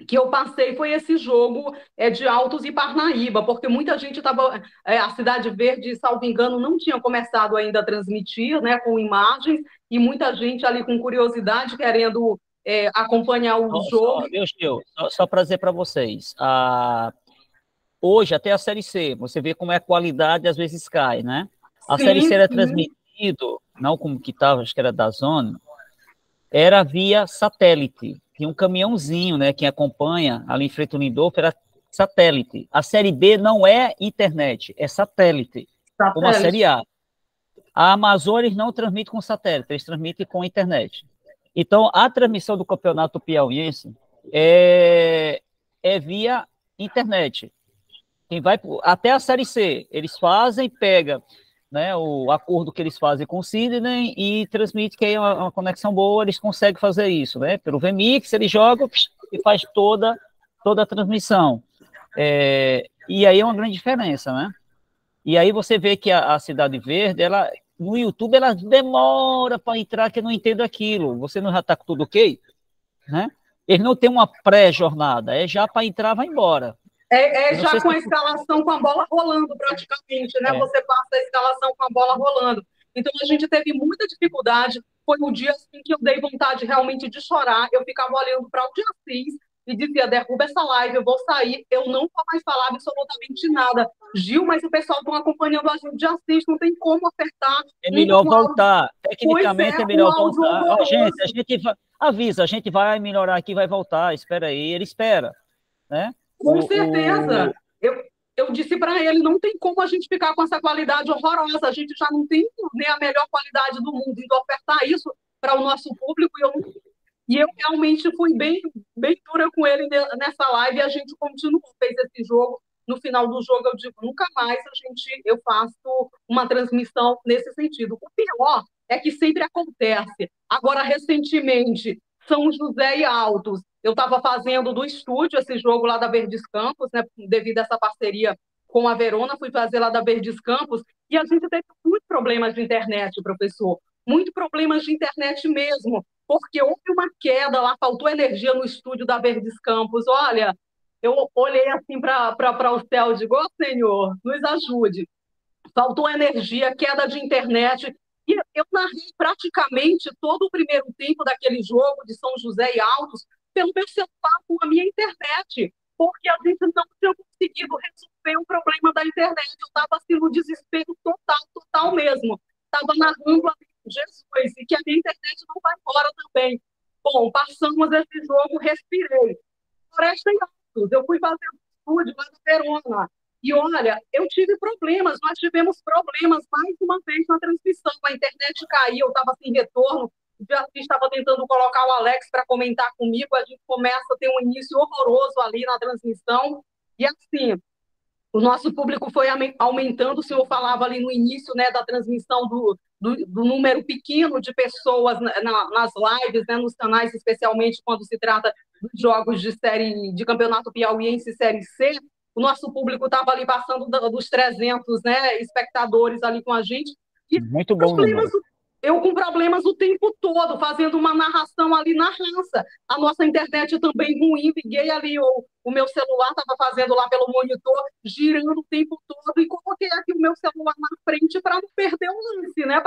que eu passei foi esse jogo de Altos e Parnaíba, porque muita gente estava. A Cidade Verde, salvo engano, não tinha começado ainda a transmitir, né, com imagens, e muita gente ali com curiosidade, querendo acompanhar o jogo. Meu Gil, só para dizer para vocês, hoje, até a Série C, você vê como é a qualidade, às vezes cai, né? A Série C era transmitido, não como que estava, acho que era da Zona, era via satélite. Tinha um caminhãozinho, né? Quem acompanha ali em Frei Lindolfo era satélite. A Série B não é internet, é satélite, como a Série A. A Amazon, eles não transmitem com satélite, eles transmitem com internet. Então, a transmissão do Campeonato Piauiense é via internet. Quem vai até a Série C, eles fazem, pega, né, o acordo que eles fazem com o Sidney e transmite, que é uma conexão boa, eles conseguem fazer isso, né? Pelo VMix, eles jogam e faz toda a transmissão. E aí é uma grande diferença, né? E aí você vê que a Cidade Verde, ela, no YouTube, ela demora para entrar, que eu não entendo aquilo. Você não já está com tudo ok? Né? Eles não têm uma pré-jornada, é já para entrar, vai embora. Já com a escalação com a bola rolando, praticamente, né? Você passa a escalação com a bola rolando. Então, a gente teve muita dificuldade. Foi um dia assim, que eu dei vontade realmente de chorar. Eu ficava olhando para o Diassis e dizia, derruba essa live, eu vou sair. Eu não vou mais falar absolutamente nada. Gil, mas o pessoal está acompanhando a gente. Diassis, não tem como acertar. É melhor voltar. Tecnicamente é melhor voltar. Gente, a gente avisa, a gente vai melhorar aqui, vai voltar. Espera aí, ele espera, né? Com certeza. Eu disse para ele, não tem como a gente ficar com essa qualidade horrorosa, a gente já não tem nem a melhor qualidade do mundo, então ofertar isso para o nosso público, e eu realmente fui bem dura com ele nessa live, e a gente continuou, fez esse jogo. No final do jogo, eu digo, nunca mais eu faço uma transmissão nesse sentido. O pior é que sempre acontece. Agora, recentemente, São José e Altos, eu estava fazendo do estúdio esse jogo lá da Verdes Campos, né, devido a essa parceria com a Verona, fui fazer lá da Verdes Campos, e a gente teve muitos problemas de internet, professor, muitos problemas de internet mesmo, porque houve uma queda lá, faltou energia no estúdio da Verdes Campos. Olha, eu olhei assim para o céu e digo, Senhor, nos ajude. Faltou energia, queda de internet, e eu narrei praticamente todo o primeiro tempo daquele jogo de São José e Altos pelo meu celular com a minha internet, porque a gente não tinha conseguido resolver o problema da internet. Eu estava assim no desespero total mesmo. Estava narrando ali, Jesus, e que a minha internet não vai embora também. Bom, passamos esse jogo, respirei. Floresta e Altos, eu fui fazer o estúdio lá na Verona. E olha, eu tive problemas, nós tivemos problemas mais uma vez na transmissão. A internet caiu, eu estava sem retorno. O Beatriz estava tentando colocar o Alex para comentar comigo. A gente começa a ter um início horroroso ali na transmissão. E assim, o nosso público foi aumentando. O senhor falava ali no início, né, da transmissão do número pequeno de pessoas nas lives, né, nos canais, especialmente quando se trata de jogos de campeonato piauiense Série C. O nosso público estava ali passando dos 300, né, espectadores ali com a gente. E muito bom, eu com problemas o tempo todo, fazendo uma narração ali na raça. A nossa internet também ruim, liguei ali, o meu celular estava fazendo lá pelo monitor, girando o tempo todo, e coloquei aqui o meu celular na frente para não perder o lance, né?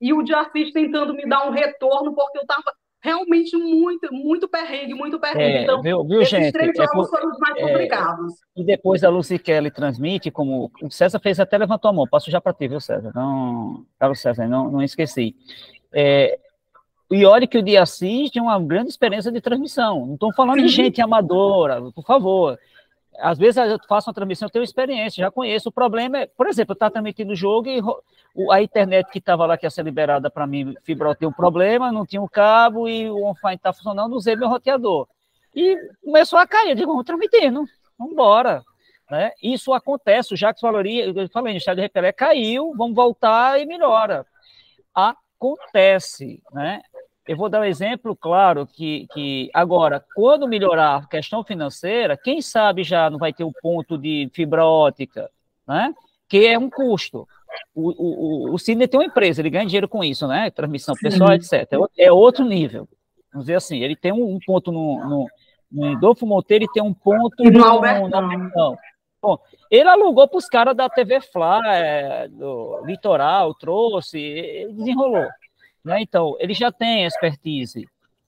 E o Diassis tentando me dar um retorno, porque eu estava realmente muito perrengue. Então, viu, esses gente? 3 jogos foram os mais complicados. E depois a Lucy Kelly transmite, como o César fez, até levantou a mão. Passo já para ti, viu, César? Não, Carlos César, não esqueci. E olha que o Diassis tem uma grande experiência de transmissão. Não estou falando de gente amadora, por favor. Às vezes eu faço uma transmissão, eu tenho experiência, já conheço. O problema é, por exemplo, eu estava transmitindo o jogo e a internet que estava lá, que ia ser liberada para mim, fibra ótica, tem um problema, não tinha um cabo e o Wi-Fi está funcionando, usei meu roteador. E começou a cair, eu digo, vamos transmitindo, vamos embora. Né? Isso acontece, o Jacques Valoria, eu falei, no estádio de Repelé caiu, vamos voltar e melhora. Acontece, né? eu vou dar um exemplo claro que agora, quando melhorar a questão financeira, quem sabe já não vai ter o ponto de fibra ótica, né? Que é um custo. O Sidney tem uma empresa, ele ganha dinheiro com isso, né? Transmissão pessoal, Sim. etc. É outro nível. Vamos dizer assim, ele tem um ponto no Adolfo Monteiro e tem um ponto E no no Albertão. Albertão. Bom, ele alugou para os caras da TV Fla, do Litoral, trouxe, ele desenrolou. Né? Então, ele já tem expertise.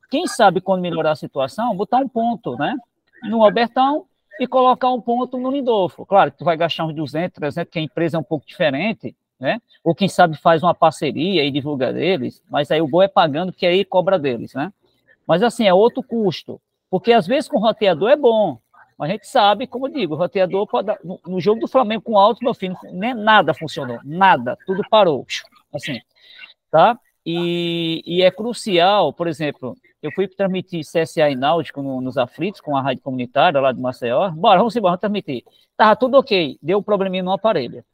Quem sabe, quando melhorar a situação, botar um ponto, né? No Albertão e colocar um ponto no Lindolfo. Claro que tu vai gastar uns 200, 300, porque a empresa é um pouco diferente, né? Ou quem sabe faz uma parceria e divulga deles, mas aí o bom é pagando, porque aí cobra deles, né? Mas assim, é outro custo. Porque às vezes com o roteador é bom, mas a gente sabe, como eu digo, o roteador pode dar, no jogo do Flamengo com alto, meu filho, nem nada funcionou, nada, tudo parou. Assim, tá? E é crucial, por exemplo, eu fui transmitir CSA e Náutico nos Aflitos, com a rádio comunitária lá de Maceió. Bora, vamos embora, vamos transmitir. Tava tudo ok, deu um probleminha no aparelho.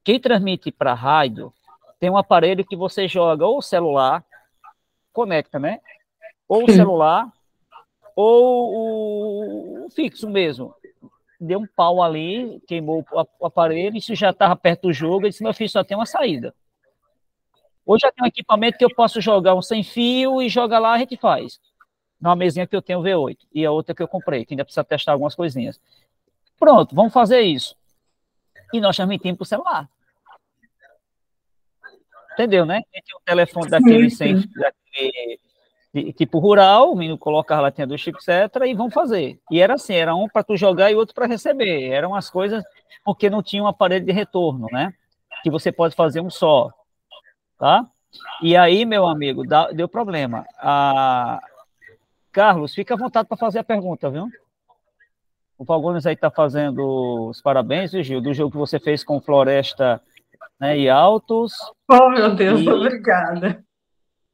Quem transmite para rádio tem um aparelho que você joga ou o celular, conecta, né? Ou o celular, ou o fixo mesmo. Deu um pau ali, queimou o aparelho, isso já estava perto do jogo, eu disse, meu filho, só tem uma saída. Hoje já tem um equipamento que eu posso jogar um sem fio e joga lá, a gente faz. Numa mesinha que eu tenho V8 e a outra que eu comprei, que ainda precisa testar algumas coisinhas. Pronto, vamos fazer isso. E nós transmitimos para o celular. Entendeu, né? Tem um telefone daquele sem tipo rural, o menino colocava lá, tinha 2 chips, etc., e vão fazer. E era assim, era um para tu jogar e outro para receber. Eram as coisas, porque não tinha um aparelho de retorno, né? Que você pode fazer um só, tá? E aí, meu amigo, deu problema. Carlos, fica à vontade para fazer a pergunta, viu? O Paulo aí está fazendo os parabéns, viu, Gil, do jogo que você fez com Floresta, né, e Altos. Oh, meu Deus, obrigada.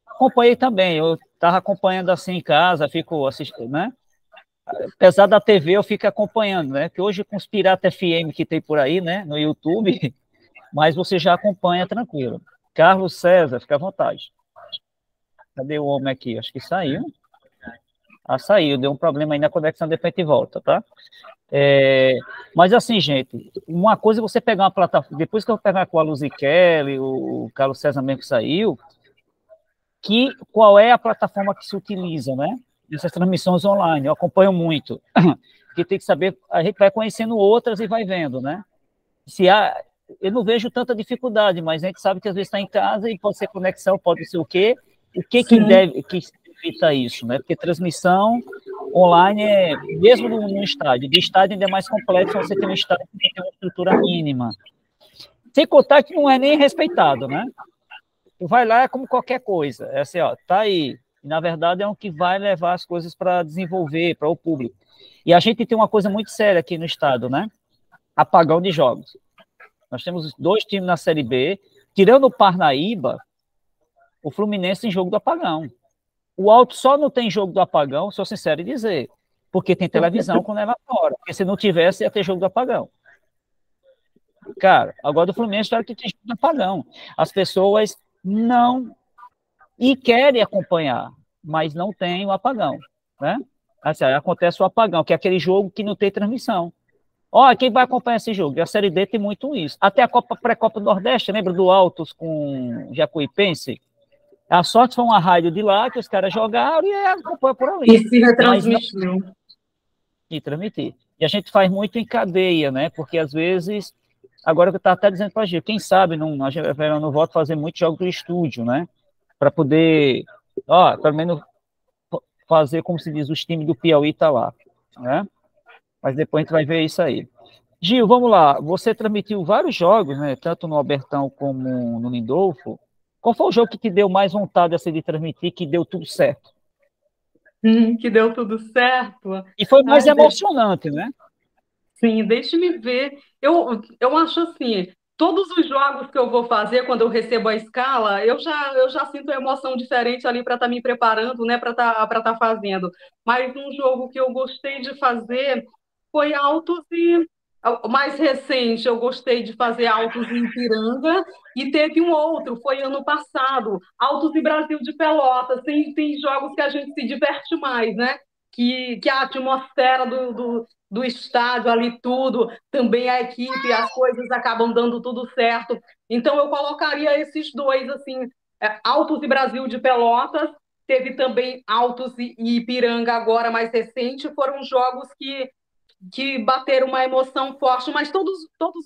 Acompanhei também, eu estava acompanhando assim em casa, fico assistindo, né? Apesar da TV, eu fico acompanhando, né? Que hoje com os Pirata FM que tem por aí, né? No YouTube, mas você já acompanha tranquilo. Carlos César, fica à vontade. Cadê o homem aqui? Acho que saiu. Saiu, deu um problema aí na conexão, de repente volta, tá? Mas assim, gente, uma coisa é você pegar uma plataforma, depois que eu pegar com a Luzi Kelly, o Carlos César mesmo que saiu, qual é a plataforma que se utiliza, né? Essas transmissões online, eu acompanho muito, porque tem que saber, a gente vai conhecendo outras e vai vendo, né? Eu não vejo tanta dificuldade, mas a gente sabe que às vezes está em casa e pode ser conexão, pode ser o que evita isso, né? Porque transmissão online mesmo no estádio, de estádio ainda é mais complexo, você tem um estádio que tem uma estrutura mínima. Sem contar que não é nem respeitado, né? Tu vai lá, é como qualquer coisa. É assim, ó, tá aí. E, na verdade, é o que vai levar as coisas para desenvolver, para o público. E a gente tem uma coisa muito séria aqui no estado, né? Apagão de jogos. Nós temos 2 times na Série B. Tirando o Parnaíba, o Fluminense tem jogo do apagão. O Alto só não tem jogo do apagão, sou sincero em dizer, porque tem televisão quando é lá fora. Porque se não tivesse, ia ter jogo do apagão. Cara, agora do Fluminense, claro que tem jogo do apagão. As pessoas não e querem acompanhar, mas não tem o apagão, né? Assim, acontece o apagão, que é aquele jogo que não tem transmissão. Ó, quem vai acompanhar esse jogo? E a Série D tem muito isso. Até a pré-Copa do Nordeste, lembra do Altos com Jacuipense? A sorte foi uma rádio de lá que os caras jogaram e acompanha por ali. E se retransmitiu. E transmitir. E a gente faz muito em cadeia, né? Porque às vezes, agora eu estava até dizendo para a gente, quem sabe a gente não volta a fazer muitos jogos do estúdio, né? Para poder, pelo menos fazer, como se diz, os times do Piauí tá lá, né? Mas depois a gente vai ver isso aí. Gil, vamos lá. Você transmitiu vários jogos, né? Tanto no Albertão como no Lindolfo. Qual foi o jogo que te deu mais vontade assim, de transmitir, que deu tudo certo? Que deu tudo certo. E foi mais emocionante, né? Sim, deixe-me ver. Eu acho assim, todos os jogos que eu vou fazer, quando eu recebo a escala, eu já sinto uma emoção diferente ali para estar me preparando, né, para estar fazendo. Mas um jogo que eu gostei de fazer foi Altos O mais recente, eu gostei de fazer Autos em Ipiranga, e teve um outro, foi ano passado, Autos e Brasil de Pelotas. Tem jogos que a gente se diverte mais, né? Que a atmosfera do estádio ali, tudo, também a equipe, as coisas acabam dando tudo certo. Então, eu colocaria esses dois, assim, Autos e Brasil de Pelotas, teve também Autos e Ipiranga agora mais recente, foram jogos que bateram uma emoção forte, mas todos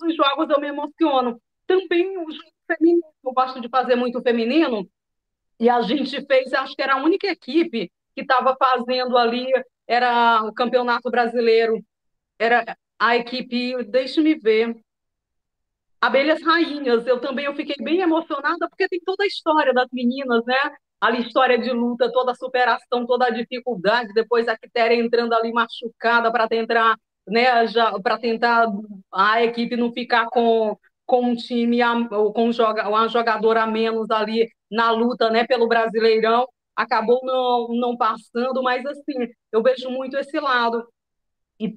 os jogos eu me emociono. Também o jogo feminino, eu gosto de fazer muito feminino, e a gente fez, acho que era a única equipe que estava fazendo ali, era o Campeonato Brasileiro, era a equipe, deixe-me ver, Abelhas Rainhas. Eu fiquei bem emocionada, porque tem toda a história das meninas, né? Ali, história de luta, toda a superação, toda a dificuldade, depois a Quitéria entrando ali machucada para tentar, né, para tentar a equipe não ficar com um time, ou com uma jogadora a menos ali na luta, né, pelo Brasileirão, acabou não passando, mas assim, eu vejo muito esse lado. E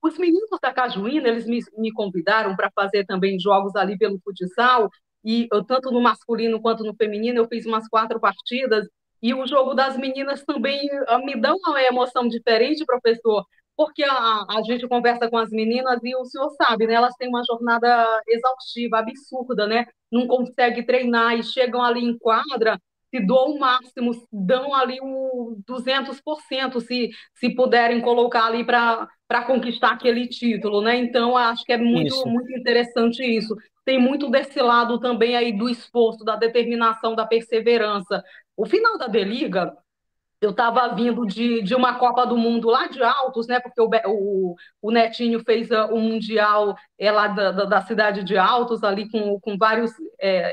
os meninos da Cajuína, eles me convidaram para fazer também jogos ali pelo futsal, e tanto no masculino quanto no feminino, eu fiz umas 4 partidas, e o jogo das meninas também me dá uma emoção diferente, professor, porque a gente conversa com as meninas e o senhor sabe, né, elas têm uma jornada exaustiva, absurda, né? Não conseguem treinar e chegam ali em quadra, se doam o máximo, dão ali o 200%, se puderem colocar ali para conquistar aquele título, né? Então, acho que é muito, Isso. muito interessante isso. Tem muito desse lado também aí do esforço, da determinação, da perseverança. O final da D-Liga, eu estava vindo de uma Copa do Mundo lá de Altos, né? Porque o Netinho fez um Mundial lá da cidade de Altos, ali com várias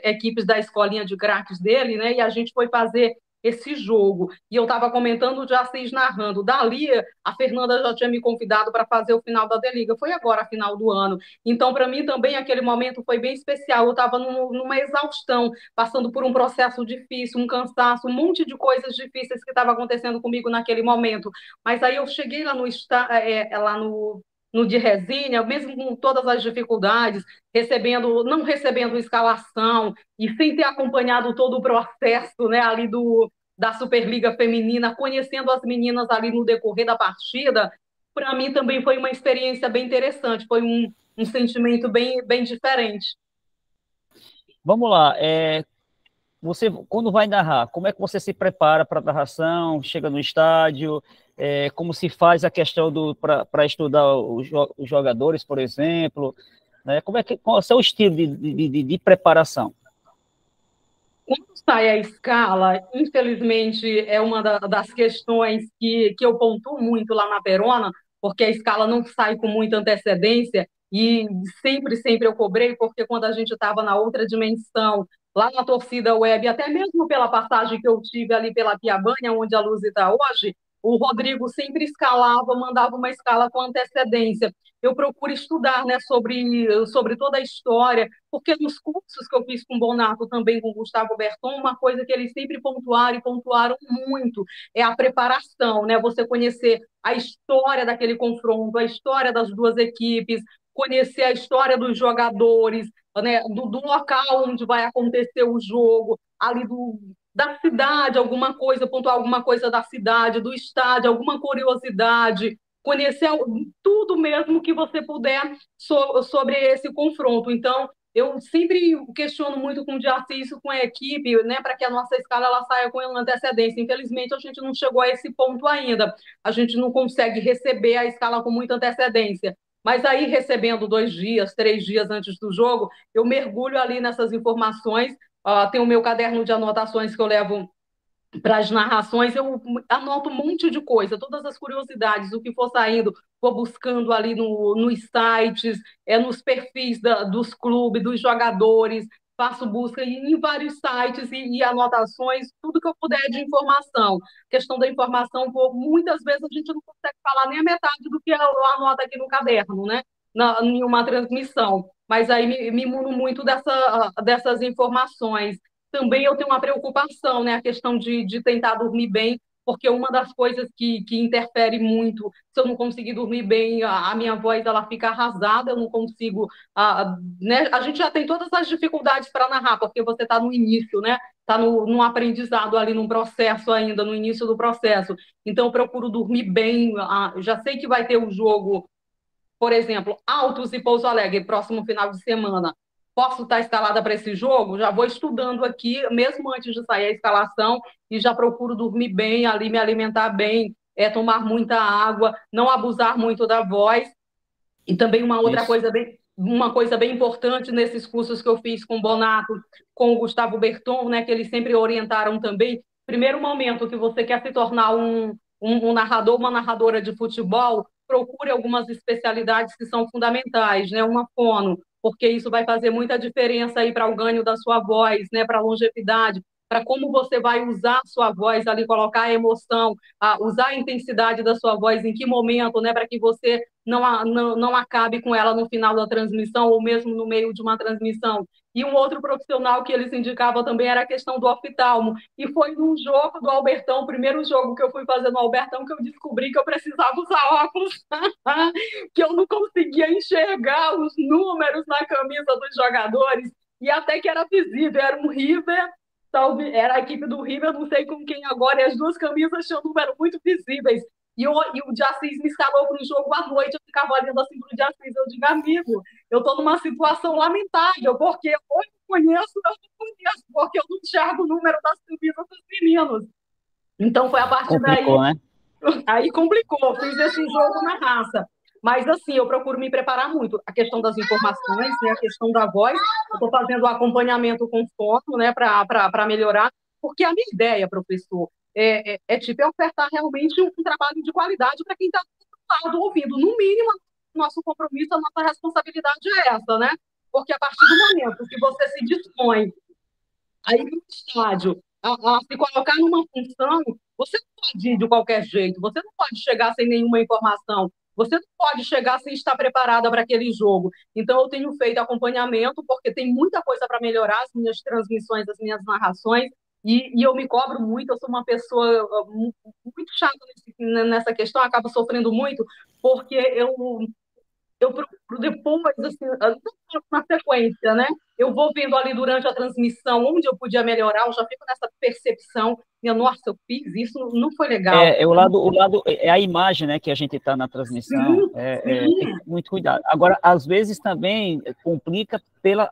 equipes da escolinha de craques dele, né? E a gente foi fazer esse jogo. E eu estava comentando de Assis narrando. Dali, a Fernanda já tinha me convidado para fazer o final da D-Liga. Foi agora, final do ano. Então, para mim também, aquele momento foi bem especial. Eu estava numa exaustão, passando por um processo difícil, um cansaço, um monte de coisas difíceis que estava acontecendo comigo naquele momento. Mas aí eu cheguei lá lá no de Resínia, mesmo com todas as dificuldades, não recebendo escalação e sem ter acompanhado todo o processo, né, ali da Superliga Feminina, conhecendo as meninas ali no decorrer da partida, para mim também foi uma experiência bem interessante, foi um sentimento bem, bem diferente. Vamos lá. Você, quando vai narrar, como é que você se prepara para a narração? Chega no estádio? Como se faz a questão para estudar os jogadores, por exemplo? Né? Qual é o seu estilo de preparação? Quando sai a escala, infelizmente, é uma das questões que eu pontuo muito lá na Verona, porque a escala não sai com muita antecedência, e sempre, sempre eu cobrei, porque quando a gente estava na outra dimensão, lá na torcida web, até mesmo pela passagem que eu tive ali pela Piabanha, onde a Luz está hoje, o Rodrigo sempre escalava, mandava uma escala com antecedência. Eu procuro estudar, né, sobre toda a história, porque nos cursos que eu fiz com o Bonato, também com o Gustavo Berton, uma coisa que eles sempre pontuaram e pontuaram muito é a preparação, né? Você conhecer a história daquele confronto, a história das duas equipes, conhecer a história dos jogadores, né? Do local onde vai acontecer o jogo, ali da cidade, alguma coisa, pontuar alguma coisa da cidade, do estádio, alguma curiosidade, conhecer tudo mesmo que você puder sobre esse confronto. Então, eu sempre questiono muito com o Diaci, isso com a equipe, né, para que a nossa escala ela saia com antecedência. Infelizmente, a gente não chegou a esse ponto ainda. A gente não consegue receber a escala com muita antecedência. Mas aí, recebendo 2 dias, 3 dias antes do jogo, eu mergulho ali nessas informações. Tem o meu caderno de anotações que eu levo para as narrações, eu anoto um monte de coisa, todas as curiosidades, o que for saindo, vou buscando ali nos sites, nos perfis dos clubes, dos jogadores, faço busca em vários sites e anotações, tudo que eu puder de informação. Questão da informação, muitas vezes a gente não consegue falar nem a metade do que eu anoto aqui no caderno, né? Em uma transmissão. Mas aí me imuno muito dessas informações. Também eu tenho uma preocupação, né? A questão de tentar dormir bem, porque uma das coisas que interfere muito, se eu não conseguir dormir bem, a minha voz ela fica arrasada, eu não consigo, né? A gente já tem todas as dificuldades para narrar, porque você está no início, né? Está num aprendizado ali, num processo ainda, no início do processo. Então, eu procuro dormir bem, já sei que vai ter o jogo, por exemplo, Altos e Pouso Alegre, próximo final de semana. Posso estar escalada para esse jogo? Já vou estudando aqui, mesmo antes de sair a escalação, e já procuro dormir bem, ali me alimentar bem, tomar muita água, não abusar muito da voz. E também uma coisa bem importante nesses cursos que eu fiz com o Bonato, com o Gustavo Berton, né, que eles sempre orientaram também. Primeiro momento que você quer se tornar um narrador, uma narradora de futebol, procure algumas especialidades que são fundamentais, né, uma fono, porque isso vai fazer muita diferença aí para o ganho da sua voz, né, para a longevidade, para como você vai usar a sua voz ali, colocar a emoção, usar a intensidade da sua voz, em que momento, né, para que você não acabe com ela no final da transmissão ou mesmo no meio de uma transmissão. E um outro profissional que eles indicavam também era a questão do oftalmo. E foi num jogo do Albertão, o primeiro jogo que eu fui fazer no Albertão, que eu descobri que eu precisava usar óculos, que eu não conseguia enxergar os números na camisa dos jogadores, e até que era visível, era um River, era a equipe do River, não sei com quem agora, e as duas camisas tinham um número muito visíveis. E o de Assis me escalou para o jogo à noite, eu ficava olhando assim para o de Assis, eu digo, amigo, eu estou numa situação lamentável, porque ou eu conheço, ou eu não conheço, porque eu não enxergo o número das camisas dos meninos. Então foi a partir Complicou, daí, né? aí complicou, fiz esse jogo na raça. Mas assim, eu procuro me preparar muito. A questão das informações, né, a questão da voz, eu estou fazendo o acompanhamento com fono, né, para melhorar, porque a minha ideia, professor, tipo, ofertar realmente um trabalho de qualidade para quem está do lado ouvindo. No mínimo, nosso compromisso, a nossa responsabilidade é essa, né? Porque a partir do momento que você se dispõe a ir para o estádio, a se colocar numa função, você não pode ir de qualquer jeito, você não pode chegar sem nenhuma informação, você não pode chegar sem estar preparada para aquele jogo. Então, eu tenho feito acompanhamento, porque tem muita coisa para melhorar as minhas transmissões, as minhas narrações, e eu me cobro muito, eu sou uma pessoa muito chata nessa questão, acabo sofrendo muito, porque eu procuro depois, assim, na sequência, né? Eu vou vendo ali durante a transmissão onde eu podia melhorar, eu já fico nessa percepção, minha, nossa, eu fiz isso, não foi legal. É a imagem, né, que a gente está na transmissão, tem que ter muito cuidado. Agora, às vezes também complica pela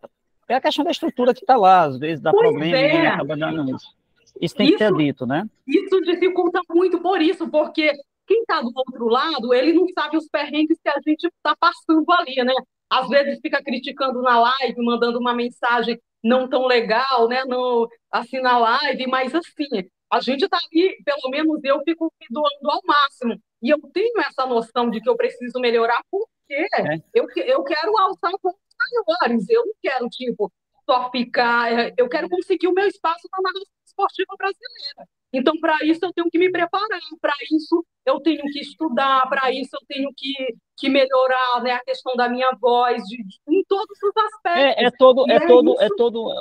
questão da estrutura que está lá, às vezes dá problema e ninguém acaba dando isso. Isso tem que ser dito, né? Isso dificulta muito por isso, porque quem está do outro lado, ele não sabe os perrengues que a gente está passando ali, né? Às vezes fica criticando na live, mandando uma mensagem não tão legal, né? No, assim, na live, mas assim, a gente está ali, pelo menos eu fico me doando ao máximo. E eu tenho essa noção de que eu preciso melhorar, porque eu quero alçar voos maiores, eu não quero, tipo, só ficar. Eu quero conseguir o meu espaço na narração esportiva brasileira. Então, para isso, eu tenho que me preparar, para isso, eu tenho que estudar, para isso, eu tenho que melhorar, né, a questão da minha voz, em todos os aspectos. É todo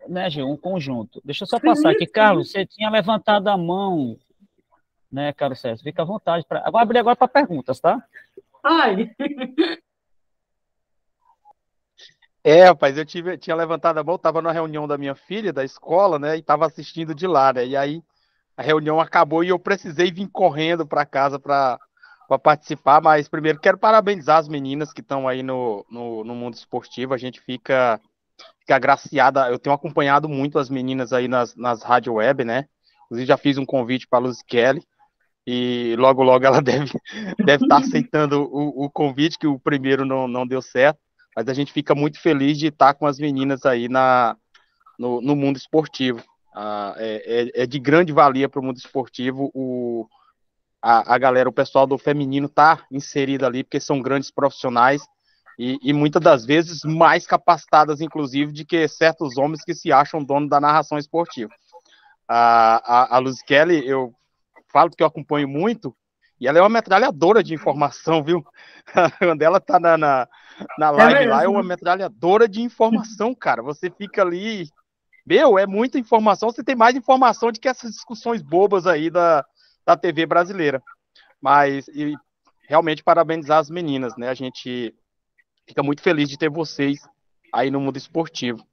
né, Gil, um conjunto. Deixa eu só passar aqui. Carlos, você tinha levantado a mão, né, Carlos Sérgio? Fica à vontade. Vou abrir agora para perguntas, tá? Ai. Rapaz, eu tinha levantado a mão, estava na reunião da minha filha, da escola, né, e estava assistindo de lá, né, e aí a reunião acabou e eu precisei vir correndo para casa para participar, mas primeiro quero parabenizar as meninas que estão aí no mundo esportivo, a gente fica agraciada, eu tenho acompanhado muito as meninas aí nas rádio web, né, inclusive já fiz um convite para a Luz Kelly, e logo ela deve estar aceitando o convite, que o primeiro não deu certo, mas a gente fica muito feliz de estar com as meninas aí no mundo esportivo. É de grande valia para o mundo esportivo a galera, o pessoal do feminino tá inserido ali, porque são grandes profissionais e muitas das vezes mais capacitadas, inclusive, de que certos homens que se acham dono da narração esportiva. A Luz Kelly, eu falo porque eu acompanho muito, e ela é uma metralhadora de informação, viu? Quando ela tá na live lá, é uma metralhadora de informação, cara. Você fica ali... é muita informação. Você tem mais informação do que essas discussões bobas aí da TV brasileira. Mas e realmente parabenizar as meninas, né? A gente fica muito feliz de ter vocês aí no mundo esportivo.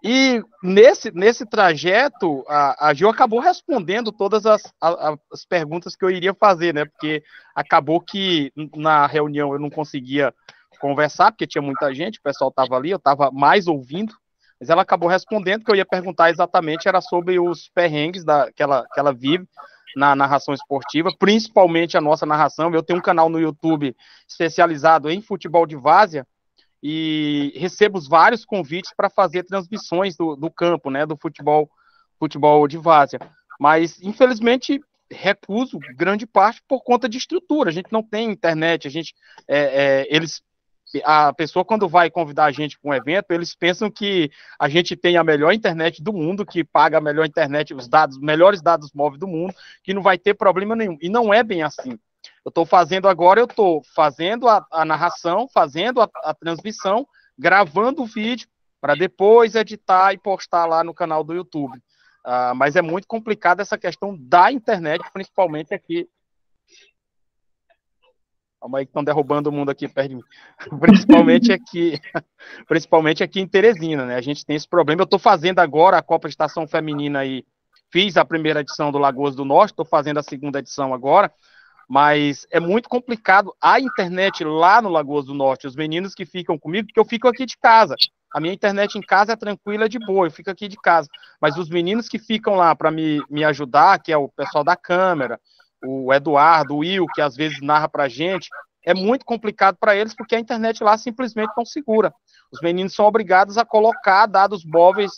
E nesse trajeto, a Gil acabou respondendo todas as perguntas que eu iria fazer, né? Porque acabou que na reunião eu não conseguia conversar, porque tinha muita gente, o pessoal estava ali, eu estava mais ouvindo, mas ela acabou respondendo, que eu ia perguntar exatamente, era sobre os perrengues que ela vive na narração esportiva, principalmente a nossa narração. Eu tenho um canal no YouTube especializado em futebol de várzea, e recebo vários convites para fazer transmissões do campo, né, do futebol de várzea. Mas, infelizmente, recuso grande parte por conta de estrutura. A gente não tem internet, a pessoa, quando vai convidar a gente para um evento, eles pensam que a gente tem a melhor internet do mundo, que paga a melhor internet, os melhores dados móveis do mundo, que não vai ter problema nenhum. E não é bem assim. Eu estou fazendo a narração, fazendo a transmissão, gravando o vídeo para depois editar e postar lá no canal do YouTube. Mas é muito complicado essa questão da internet, principalmente aqui. Calma aí que estão derrubando o mundo aqui perto de mim. Principalmente aqui em Teresina, né? A gente tem esse problema. Eu estou fazendo agora a Copa Estação Feminina aí. Fiz a primeira edição do Lagoas do Norte, estou fazendo a segunda edição agora. Mas é muito complicado a internet lá no Lagoas do Norte. Os meninos que ficam comigo, porque eu fico aqui de casa. A minha internet em casa é tranquila, de boa, eu fico aqui de casa. Mas os meninos que ficam lá para me ajudar, que é o pessoal da câmera, o Eduardo, o Will, que às vezes narra para a gente, é muito complicado para eles, porque a internet lá simplesmente não segura. Os meninos são obrigados a colocar dados móveis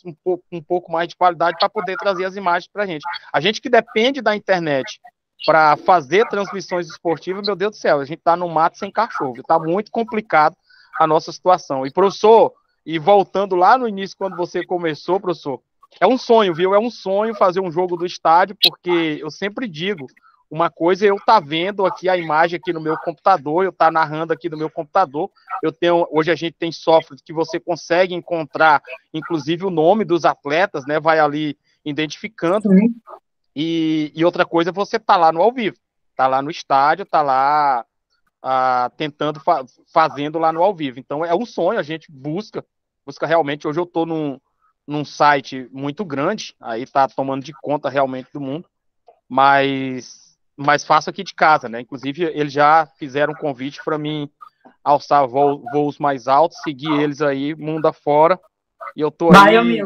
um pouco mais de qualidade para poder trazer as imagens para a gente. A gente que depende da internet para fazer transmissões esportivas, meu Deus do céu, a gente está no mato sem cachorro, está muito complicado a nossa situação. E, professor, e voltando lá no início, quando você começou, professor, é um sonho, viu? É um sonho fazer um jogo do estádio, porque eu sempre digo, uma coisa é eu estar vendo aqui a imagem aqui no meu computador, eu estar narrando aqui no meu computador. Hoje a gente tem software que você consegue encontrar, inclusive, o nome dos atletas, né? Vai ali identificando. Sim. E outra coisa é você estar lá no ao vivo, tá lá no estádio, tá lá fazendo lá no ao vivo. Então é um sonho, a gente busca realmente. Hoje eu estou num site muito grande, aí tá tomando de conta realmente do mundo, mas faço aqui de casa, né? Inclusive eles já fizeram um convite para mim alçar voos mais altos, seguir eles aí mundo afora, e eu tô aí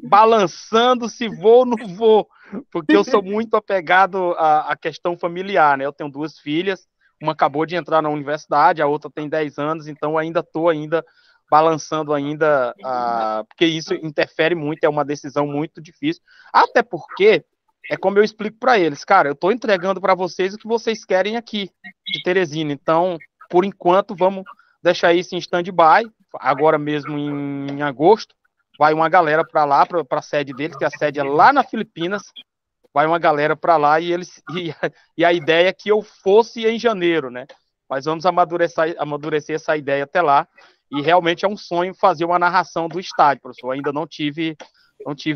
balançando se vou ou não vou, porque eu sou muito apegado à questão familiar, né? Eu tenho 2 filhas, uma acabou de entrar na universidade, a outra tem 10 anos, então ainda estou balançando ainda, porque isso interfere muito, é uma decisão muito difícil, até porque é como eu explico para eles, cara, eu estou entregando para vocês o que vocês querem aqui de Teresina, então, por enquanto, vamos deixar isso em stand-by. Agora mesmo em agosto, vai uma galera para lá, para a sede deles, que a sede é lá na Filipinas, vai uma galera para lá e a ideia é que eu fosse em janeiro, né? Mas vamos amadurecer essa ideia até lá, e realmente é um sonho fazer uma narração do estádio, professor. Ainda não tive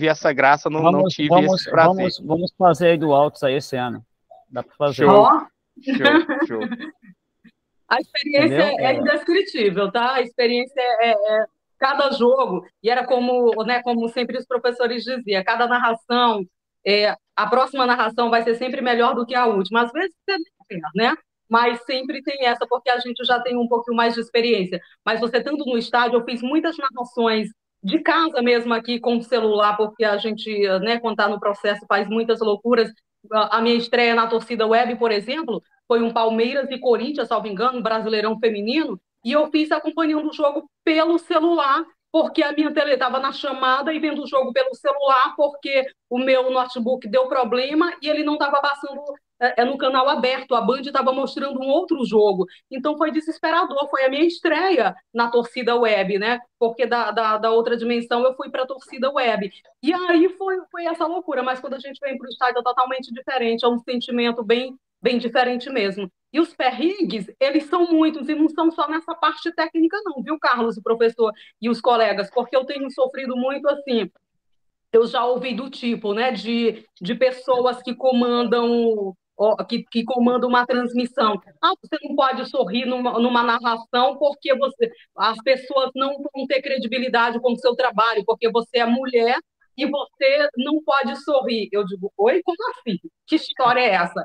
essa graça, não tive esse prazer. Vamos fazer aí do Altos aí esse ano. Dá para fazer. Show. A experiência é indescritível, tá? A experiência é cada jogo, e era como sempre os professores diziam, cada narração, a próxima narração vai ser sempre melhor do que a última. Às vezes é melhor, né? Mas sempre tem essa, porque a gente já tem um pouquinho mais de experiência. Mas você estando no estádio, eu fiz muitas narrações de casa mesmo aqui com o celular, porque a gente, né, quando está no processo, faz muitas loucuras. A minha estreia na torcida web, por exemplo, foi um Palmeiras e Corinthians, salvo engano, um Brasileirão feminino, e eu fiz acompanhando o jogo pelo celular, porque a minha tele estava na chamada e vendo o jogo pelo celular, porque o meu notebook deu problema e ele não estava passando no canal aberto, a Band estava mostrando um outro jogo. Então foi desesperador, foi a minha estreia na torcida web, né? Porque da outra dimensão eu fui para a torcida web. E aí foi essa loucura, mas quando a gente vem para o estádio é totalmente diferente, é um sentimento bem diferente mesmo. E os perrengues, eles são muitos, e não são só nessa parte técnica não, viu, Carlos, o professor e os colegas, porque eu tenho sofrido muito assim, eu já ouvi do tipo, né, de pessoas que comandam que comanda uma transmissão. Você não pode sorrir numa narração porque as pessoas não vão ter credibilidade com o seu trabalho, porque você é mulher e você não pode sorrir. Eu digo, oi, como assim? Que história é essa?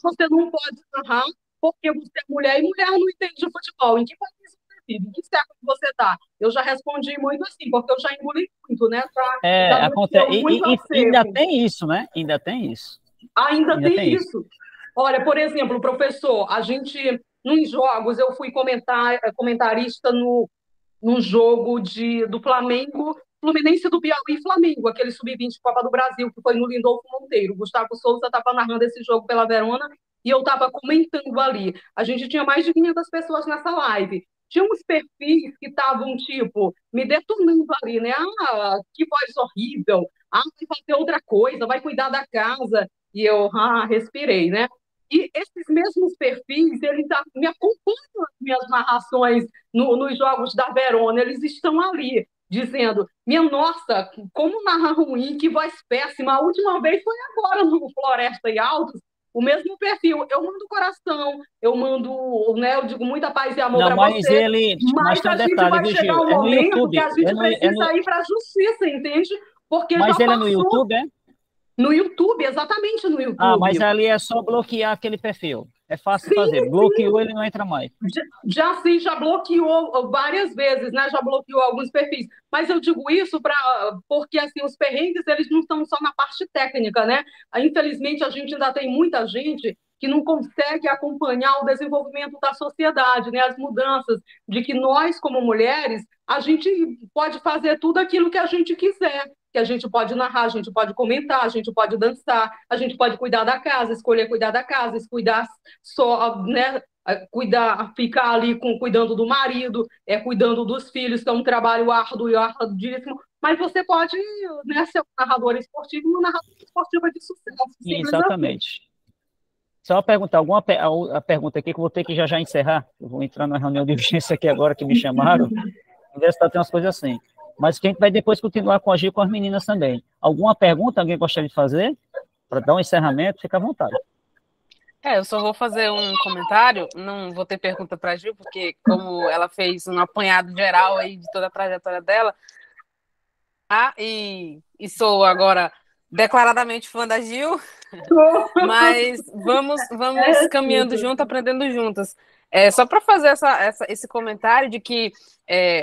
Você não pode narrar porque você é mulher e mulher não entende de futebol. Em que país você vive? Em que século você está? Eu já respondi muito assim, porque eu já engoli muito, né? Acontece. E ainda tem isso, né? Ainda tem isso. Ainda tem isso. Olha, por exemplo, professor, a gente, nos jogos, eu fui comentarista num jogo do Flamengo, Fluminense do Piauí e Flamengo, aquele sub-20 Copa do Brasil, que foi no Lindolfo Monteiro. O Gustavo Souza estava narrando esse jogo pela Verona e eu estava comentando ali. A gente tinha mais de 500 pessoas nessa live. Tinha uns perfis que estavam, tipo, me detonando ali, né? Que voz horrível. Vai fazer outra coisa, vai cuidar da casa. E eu, respirei, né? E esses mesmos perfis, eles me acompanham nas minhas narrações nos jogos da Verona, eles estão ali, dizendo, minha nossa, como narra ruim, que voz péssima, a última vez foi agora no Floresta e Altos, o mesmo perfil, eu mando coração, eu mando, né, eu digo muita paz e amor para você, mas a gente vai chegar um momento que a gente precisa ir para a justiça, entende? Porque mas ele é no YouTube, é? No YouTube, exatamente no YouTube. Mas ali é só bloquear aquele perfil. É fácil fazer. Bloqueou, ele não entra mais. Já bloqueou várias vezes, né? Já bloqueou alguns perfis. Mas eu digo isso porque assim, os perrengues, eles não estão só na parte técnica, né? Infelizmente, a gente ainda tem muita gente que não consegue acompanhar o desenvolvimento da sociedade, né? As mudanças, de que nós, como mulheres, a gente pode fazer tudo aquilo que a gente quiser, que a gente pode narrar, a gente pode comentar, a gente pode dançar, a gente pode cuidar da casa, escolher cuidar da casa, cuidar só, né? Ficar ali cuidando do marido, cuidando dos filhos, que é um trabalho árduo e ardíssimo, mas você pode, né, ser um narrador esportivo e uma narradora esportiva de sucesso. Exatamente. Assim. Só perguntar a pergunta aqui que eu vou ter que já encerrar. Eu vou entrar na reunião de urgência aqui agora que me chamaram. Universidade tem umas coisas assim. Mas quem vai depois continuar com agir com as meninas também. Alguma pergunta alguém gostaria de fazer? Para dar um encerramento, fica à vontade. Eu só vou fazer um comentário, não vou ter pergunta para a Gil, porque como ela fez um apanhado geral aí de toda a trajetória dela, e sou agora declaradamente fã da Gil, mas vamos caminhando junto, aprendendo juntas. Só para fazer esse comentário de que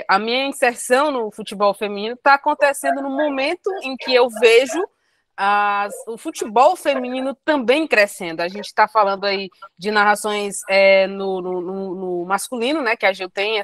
a minha inserção no futebol feminino está acontecendo no momento em que eu vejo o futebol feminino também crescendo. A gente está falando aí de narrações no masculino, né? Que a Gil tem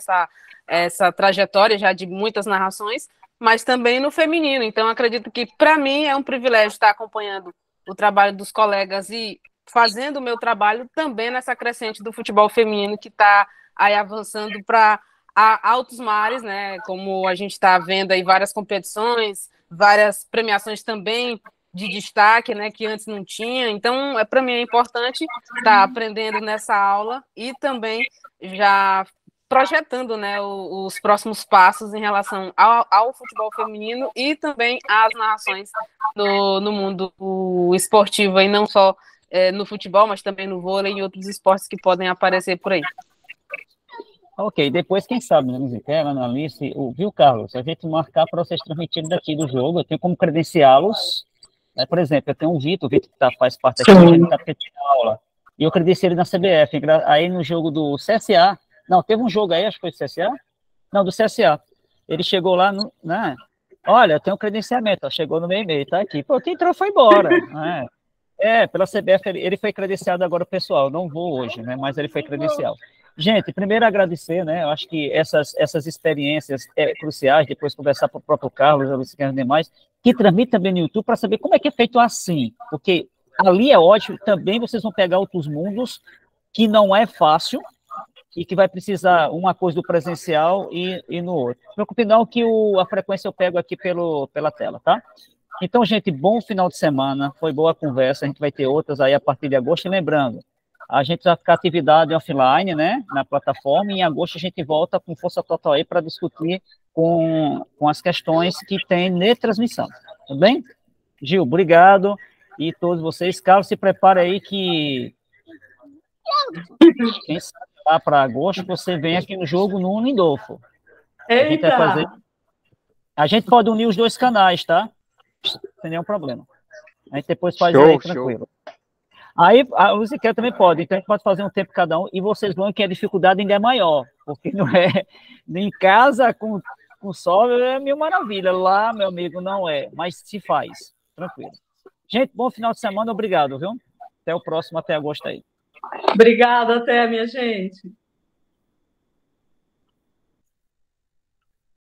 essa trajetória já de muitas narrações, mas também no feminino. Então, acredito que, para mim, é um privilégio estar acompanhando o trabalho dos colegas e fazendo o meu trabalho também nessa crescente do futebol feminino que está aí avançando para altos mares, né? Como a gente está vendo aí várias competições, várias premiações também de destaque, né, que antes não tinha. Então, para mim é importante estar aprendendo nessa aula e também já projetando, né, os próximos passos em relação ao futebol feminino e também às narrações no mundo esportivo, e não só no futebol, mas também no vôlei e outros esportes que podem aparecer por aí. Ok, depois, quem sabe, né, Musiquela, na lista, viu, Carlos? A gente marcar para vocês transmitirem daqui do jogo, eu tenho como credenciá-los. Por exemplo, eu tenho um Vitor que faz parte aqui, ele está tendo aula, e eu credenciei ele na CBF, aí no jogo do CSA, não, teve um jogo aí, acho que foi do CSA? Não, do CSA, ele chegou lá, né, olha, eu tenho um credenciamento, chegou no meu e-mail, tá aqui, pô, quem entrou foi embora, né? Pela CBF, ele foi credenciado agora, o pessoal, não vou hoje, né, mas ele foi credenciado. Gente, primeiro agradecer, né, eu acho que essas experiências cruciais, depois conversar com o próprio Carlos, e demais, que transmite também no YouTube, para saber como é que é feito assim, porque ali é ótimo, também vocês vão pegar outros mundos, que não é fácil, e que vai precisar uma coisa do presencial e no outro. Não se preocupe não que a frequência eu pego aqui pela tela, tá? Então, gente, bom final de semana, foi boa a conversa, a gente vai ter outras aí a partir de agosto, e lembrando, a gente vai ficar atividade offline, né, na plataforma, e em agosto a gente volta com força total aí para discutir com as questões que tem de transmissão, tá bem? Gil, obrigado, E todos vocês, Carlos, se prepare aí que quem sabe lá para agosto você vem aqui no jogo no Lindolfo. Eita! A gente pode unir os dois canais, tá? Sem nenhum problema. A gente depois faz Show, aí tranquilo. Aí a Luziquel também pode, então a gente pode fazer um tempo cada um, e vocês vão que a dificuldade ainda é maior, porque não é em casa com sol é mil maravilha, lá, meu amigo, não é, mas se faz, tranquilo. Gente, bom final de semana, obrigado, viu? Até o próximo, até agosto aí. Obrigada, até, minha gente.